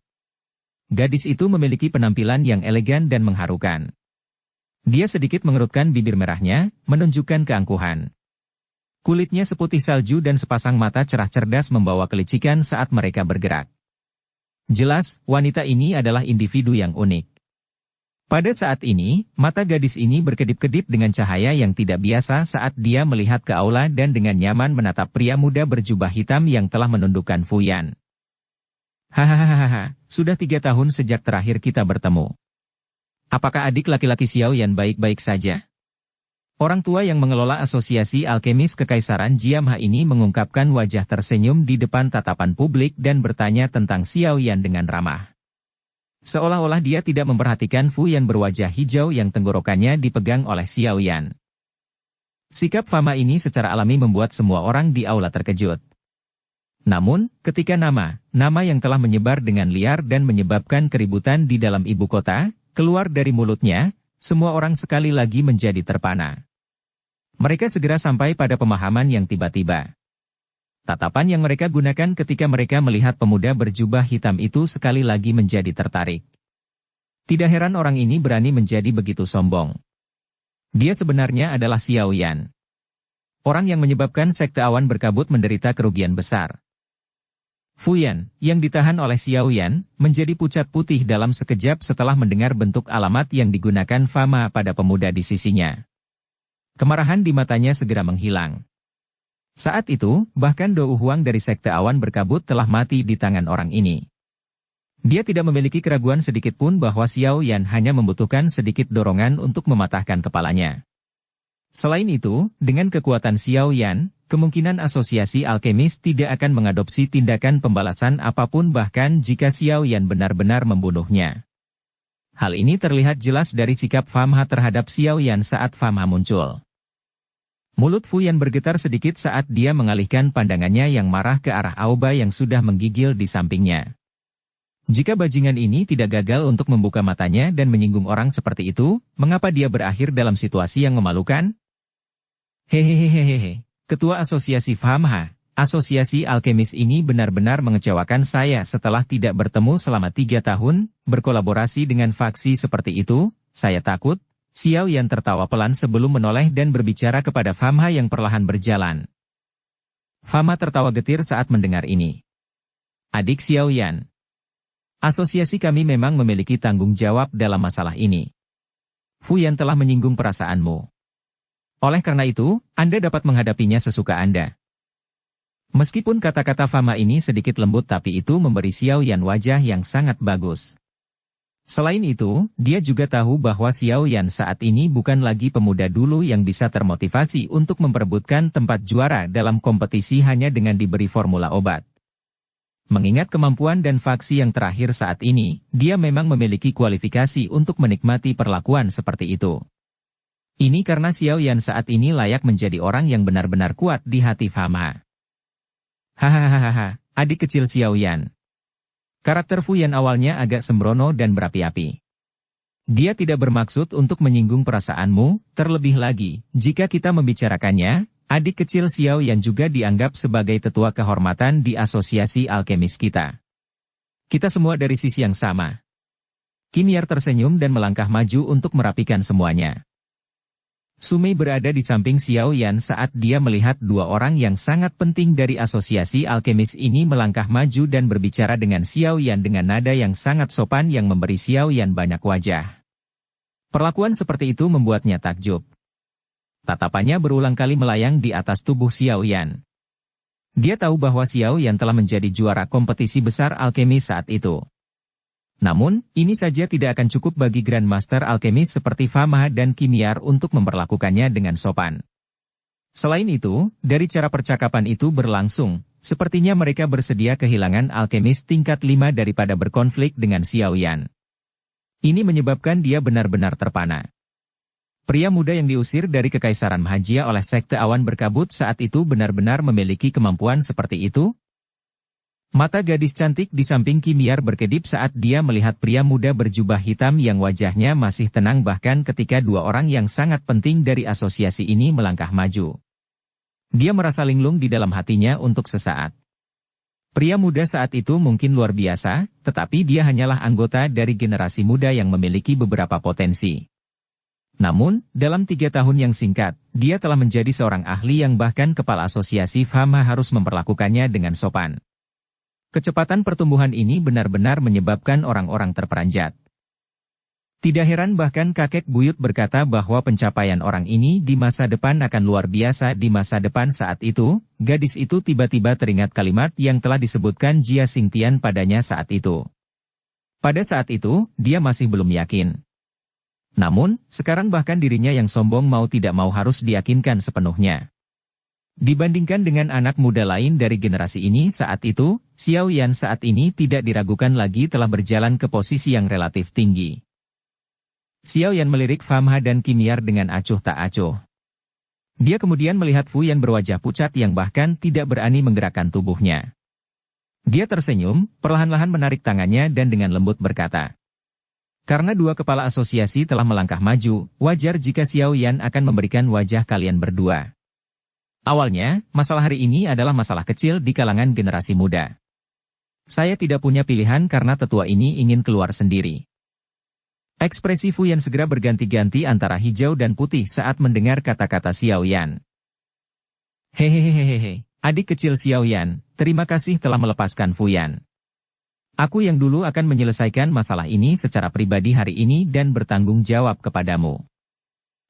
Gadis itu memiliki penampilan yang elegan dan mengharukan. Dia sedikit mengerutkan bibir merahnya, menunjukkan keangkuhan. Kulitnya seputih salju dan sepasang mata cerah cerdas membawa kelicikan saat mereka bergerak. Jelas, wanita ini adalah individu yang unik. Pada saat ini, mata gadis ini berkedip-kedip dengan cahaya yang tidak biasa saat dia melihat ke aula dan dengan nyaman menatap pria muda berjubah hitam yang telah menundukkan Fu Yan. Hahaha, sudah 3 tahun sejak terakhir kita bertemu. Apakah adik laki-laki Xiao Yan baik-baik saja? Orang tua yang mengelola Asosiasi Alkemis Kekaisaran Jiamha ini mengungkapkan wajah tersenyum di depan tatapan publik dan bertanya tentang Xiao Yan dengan ramah. Seolah-olah dia tidak memperhatikan Fu Yan berwajah hijau yang tenggorokannya dipegang oleh Xiao Yan. Sikap Fama ini secara alami membuat semua orang di aula terkejut. Namun, ketika nama yang telah menyebar dengan liar dan menyebabkan keributan di dalam ibu kota, keluar dari mulutnya, semua orang sekali lagi menjadi terpana. Mereka segera sampai pada pemahaman yang tiba-tiba. Tatapan yang mereka gunakan ketika mereka melihat pemuda berjubah hitam itu sekali lagi menjadi tertarik. Tidak heran orang ini berani menjadi begitu sombong. Dia sebenarnya adalah Xiao Yan. Orang yang menyebabkan sekte awan berkabut menderita kerugian besar. Fu Yan, yang ditahan oleh Xiao Yan, menjadi pucat putih dalam sekejap setelah mendengar bentuk alamat yang digunakan Fama pada pemuda di sisinya. Kemarahan di matanya segera menghilang. Saat itu, bahkan Dou Huang dari sekte awan berkabut telah mati di tangan orang ini. Dia tidak memiliki keraguan sedikit pun bahwa Xiao Yan hanya membutuhkan sedikit dorongan untuk mematahkan kepalanya. Selain itu, dengan kekuatan Xiao Yan, kemungkinan asosiasi alkemis tidak akan mengadopsi tindakan pembalasan apapun bahkan jika Xiao Yan benar-benar membunuhnya. Hal ini terlihat jelas dari sikap Famha terhadap Xiao Yan saat Famha muncul. Mulut Fu Yan bergetar sedikit saat dia mengalihkan pandangannya yang marah ke arah Aoba yang sudah menggigil di sampingnya. Jika bajingan ini tidak gagal untuk membuka matanya dan menyinggung orang seperti itu, mengapa dia berakhir dalam situasi yang memalukan? Hehehehehe, Ketua Asosiasi Famha, Asosiasi Alkemis ini benar-benar mengecewakan saya setelah tidak bertemu selama 3 tahun, berkolaborasi dengan faksi seperti itu, saya takut. Xiao Yan tertawa pelan sebelum menoleh dan berbicara kepada Famha yang perlahan berjalan. Famha tertawa getir saat mendengar ini. Adik Xiao Yan, asosiasi kami memang memiliki tanggung jawab dalam masalah ini. Fu Yan telah menyinggung perasaanmu. Oleh karena itu, Anda dapat menghadapinya sesuka Anda. Meskipun kata-kata Fama ini sedikit lembut tapi itu memberi Xiao Yan wajah yang sangat bagus. Selain itu, dia juga tahu bahwa Xiao Yan saat ini bukan lagi pemuda dulu yang bisa termotivasi untuk memperebutkan tempat juara dalam kompetisi hanya dengan diberi formula obat. Mengingat kemampuan dan faksi yang terakhir saat ini, dia memang memiliki kualifikasi untuk menikmati perlakuan seperti itu. Ini karena Xiao Yan saat ini layak menjadi orang yang benar-benar kuat di hati Fama. Hahaha, adik kecil Xiao Yan. Karakter Fu Yan awalnya agak sembrono dan berapi-api. Dia tidak bermaksud untuk menyinggung perasaanmu, terlebih lagi, jika kita membicarakannya, adik kecil Xiao Yan juga dianggap sebagai tetua kehormatan di asosiasi alkemis kita. Kita semua dari sisi yang sama. Qin Yar tersenyum dan melangkah maju untuk merapikan semuanya. Su Mei berada di samping Xiao Yan saat dia melihat dua orang yang sangat penting dari asosiasi alkemis ini melangkah maju dan berbicara dengan Xiao Yan dengan nada yang sangat sopan yang memberi Xiao Yan banyak wajah. Perlakuan seperti itu membuatnya takjub. Tatapannya berulang kali melayang di atas tubuh Xiao Yan. Dia tahu bahwa Xiao Yan telah menjadi juara kompetisi besar alkemi saat itu. Namun, ini saja tidak akan cukup bagi Grandmaster alkemis seperti Fama dan Qin Yar untuk memperlakukannya dengan sopan. Selain itu, dari cara percakapan itu berlangsung, sepertinya mereka bersedia kehilangan alkemis tingkat 5 daripada berkonflik dengan Xiao Yan. Ini menyebabkan dia benar-benar terpana. Pria muda yang diusir dari Kekaisaran Mahajia oleh Sekte Awan Berkabut saat itu benar-benar memiliki kemampuan seperti itu? Mata gadis cantik di samping Qin Yar berkedip saat dia melihat pria muda berjubah hitam yang wajahnya masih tenang bahkan ketika dua orang yang sangat penting dari asosiasi ini melangkah maju. Dia merasa linglung di dalam hatinya untuk sesaat. Pria muda saat itu mungkin luar biasa, tetapi dia hanyalah anggota dari generasi muda yang memiliki beberapa potensi. Namun, dalam 3 tahun yang singkat, dia telah menjadi seorang ahli yang bahkan kepala asosiasi Fama harus memperlakukannya dengan sopan. Kecepatan pertumbuhan ini benar-benar menyebabkan orang-orang terperanjat. Tidak heran bahkan kakek buyut berkata bahwa pencapaian orang ini di masa depan akan luar biasa di masa depan saat itu, gadis itu tiba-tiba teringat kalimat yang telah disebutkan Jia Xingtian padanya saat itu. Pada saat itu, dia masih belum yakin. Namun, sekarang bahkan dirinya yang sombong mau tidak mau harus diyakinkan sepenuhnya. Dibandingkan dengan anak muda lain dari generasi ini saat itu, Xiao Yan saat ini tidak diragukan lagi telah berjalan ke posisi yang relatif tinggi. Xiao Yan melirik Fama dan Qin Yar dengan acuh tak acuh. Dia kemudian melihat Fu Yan berwajah pucat yang bahkan tidak berani menggerakkan tubuhnya. Dia tersenyum, perlahan-lahan menarik tangannya dan dengan lembut berkata, "Karena dua kepala asosiasi telah melangkah maju, wajar jika Xiao Yan akan memberikan wajah kalian berdua. Awalnya, masalah hari ini adalah masalah kecil di kalangan generasi muda. Saya tidak punya pilihan karena tetua ini ingin keluar sendiri." Ekspresi Fu Yan segera berganti-ganti antara hijau dan putih saat mendengar kata-kata Xiao Yan. "Hehehehehe, adik kecil Xiao Yan, terima kasih telah melepaskan Fu Yan. Aku yang dulu akan menyelesaikan masalah ini secara pribadi hari ini dan bertanggung jawab kepadamu."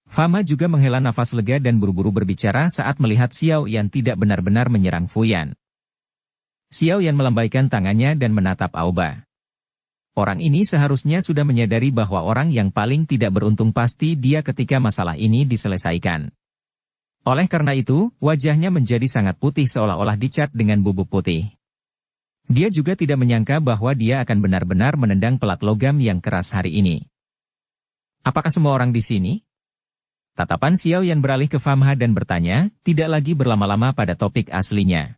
Fama juga menghela nafas lega dan buru-buru berbicara saat melihat Xiao Yan tidak benar-benar menyerang Fu Yan. Xiao Yan melambaikan tangannya dan menatap Aoba. Orang ini seharusnya sudah menyadari bahwa orang yang paling tidak beruntung pasti dia ketika masalah ini diselesaikan. Oleh karena itu, wajahnya menjadi sangat putih seolah-olah dicat dengan bubuk putih. Dia juga tidak menyangka bahwa dia akan benar-benar menendang pelat logam yang keras hari ini. "Apakah semua orang di sini?" Tatapan Xiao Yan beralih ke Famha dan bertanya, tidak lagi berlama-lama pada topik aslinya.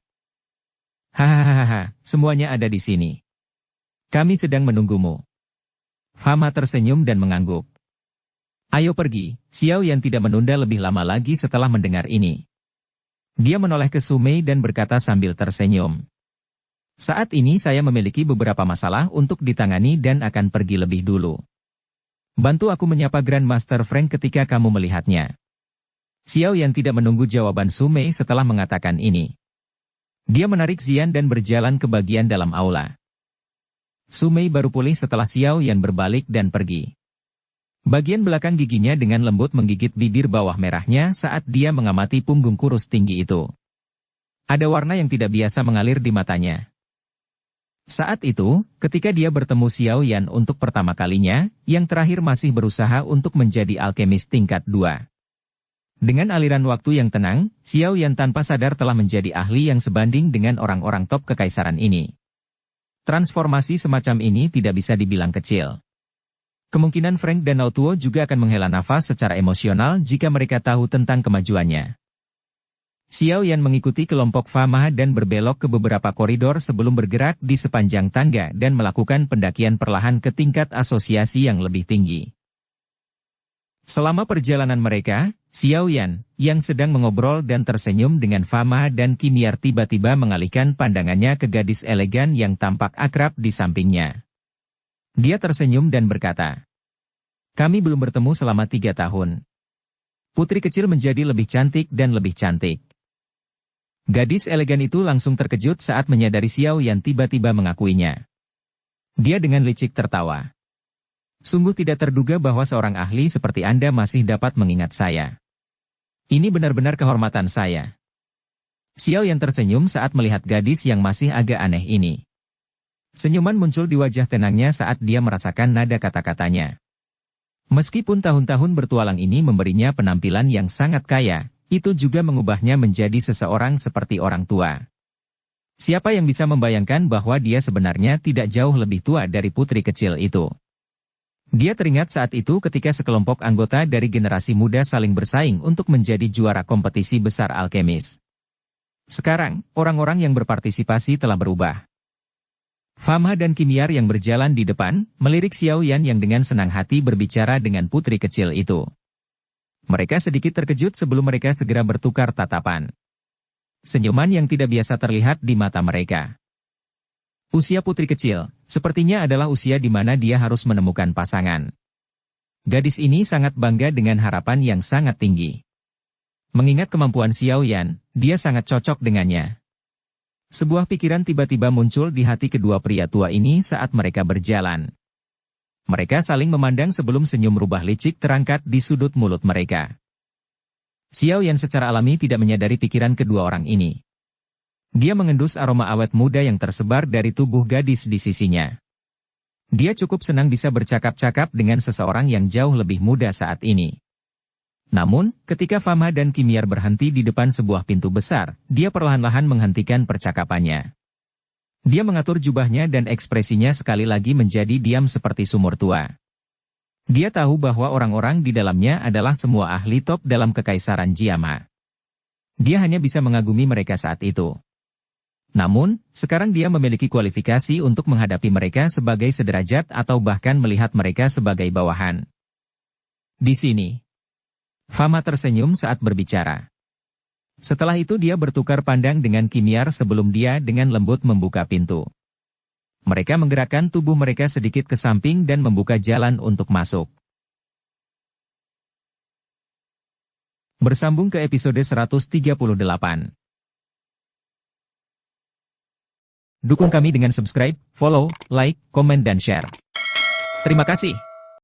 "Hahaha, semuanya ada di sini. Kami sedang menunggumu." Famha tersenyum dan mengangguk. "Ayo pergi." Xiao Yan tidak menunda lebih lama lagi setelah mendengar ini. Dia menoleh ke Su Mei dan berkata sambil tersenyum. "Saat ini saya memiliki beberapa masalah untuk ditangani dan akan pergi lebih dulu. Bantu aku menyapa Grandmaster Frank ketika kamu melihatnya." Xiao Yan tidak menunggu jawaban Su Mei setelah mengatakan ini. Dia menarik Xian dan berjalan ke bagian dalam aula. Su Mei baru pulih setelah Xiao Yan berbalik dan pergi. Bagian belakang giginya dengan lembut menggigit bibir bawah merahnya saat dia mengamati punggung kurus tinggi itu. Ada warna yang tidak biasa mengalir di matanya. Saat itu, ketika dia bertemu Xiao Yan untuk pertama kalinya, yang terakhir masih berusaha untuk menjadi alkemis tingkat 2. Dengan aliran waktu yang tenang, Xiao Yan tanpa sadar telah menjadi ahli yang sebanding dengan orang-orang top kekaisaran ini. Transformasi semacam ini tidak bisa dibilang kecil. Kemungkinan Frank dan Naotuo juga akan menghela nafas secara emosional jika mereka tahu tentang kemajuannya. Xiao Yan mengikuti kelompok Fama dan berbelok ke beberapa koridor sebelum bergerak di sepanjang tangga dan melakukan pendakian perlahan ke tingkat asosiasi yang lebih tinggi. Selama perjalanan mereka, Xiao Yan, yang sedang mengobrol dan tersenyum dengan Fama dan Kimiar tiba-tiba mengalihkan pandangannya ke gadis elegan yang tampak akrab di sampingnya. Dia tersenyum dan berkata, "Kami belum bertemu selama 3 tahun. Putri kecil menjadi lebih cantik dan lebih cantik." Gadis elegan itu langsung terkejut saat menyadari Xiao Yan tiba-tiba mengakuinya. Dia dengan licik tertawa. "Sungguh tidak terduga bahwa seorang ahli seperti Anda masih dapat mengingat saya. Ini benar-benar kehormatan saya." Xiao Yan tersenyum saat melihat gadis yang masih agak aneh ini. Senyuman muncul di wajah tenangnya saat dia merasakan nada kata-katanya. Meskipun tahun-tahun bertualang ini memberinya penampilan yang sangat kaya, itu juga mengubahnya menjadi seseorang seperti orang tua. Siapa yang bisa membayangkan bahwa dia sebenarnya tidak jauh lebih tua dari putri kecil itu? Dia teringat saat itu ketika sekelompok anggota dari generasi muda saling bersaing untuk menjadi juara kompetisi besar alkemis. Sekarang, orang-orang yang berpartisipasi telah berubah. Fama dan Kimiar yang berjalan di depan, melirik Xiao Yan yang dengan senang hati berbicara dengan putri kecil itu. Mereka sedikit terkejut sebelum mereka segera bertukar tatapan. Senyuman yang tidak biasa terlihat di mata mereka. Usia putri kecil, sepertinya adalah usia di mana dia harus menemukan pasangan. Gadis ini sangat bangga dengan harapan yang sangat tinggi. Mengingat kemampuan Xiao Yan, dia sangat cocok dengannya. Sebuah pikiran tiba-tiba muncul di hati kedua pria tua ini saat mereka berjalan. Mereka saling memandang sebelum senyum rubah licik terangkat di sudut mulut mereka. Xiao Yan secara alami tidak menyadari pikiran kedua orang ini. Dia mengendus aroma awet muda yang tersebar dari tubuh gadis di sisinya. Dia cukup senang bisa bercakap-cakap dengan seseorang yang jauh lebih muda saat ini. Namun, ketika Fama dan Kimiar berhenti di depan sebuah pintu besar, dia perlahan-lahan menghentikan percakapannya. Dia mengatur jubahnya dan ekspresinya sekali lagi menjadi diam seperti sumur tua. Dia tahu bahwa orang-orang di dalamnya adalah semua ahli top dalam kekaisaran Jiama. Dia hanya bisa mengagumi mereka saat itu. Namun, sekarang dia memiliki kualifikasi untuk menghadapi mereka sebagai sederajat atau bahkan melihat mereka sebagai bawahan. Di sini, Fama tersenyum saat berbicara. Setelah itu dia bertukar pandang dengan Kimiar sebelum dia dengan lembut membuka pintu. Mereka menggerakkan tubuh mereka sedikit ke samping dan membuka jalan untuk masuk. Bersambung ke episode 138. Dukung kami dengan subscribe, follow, like, komen dan share. Terima kasih.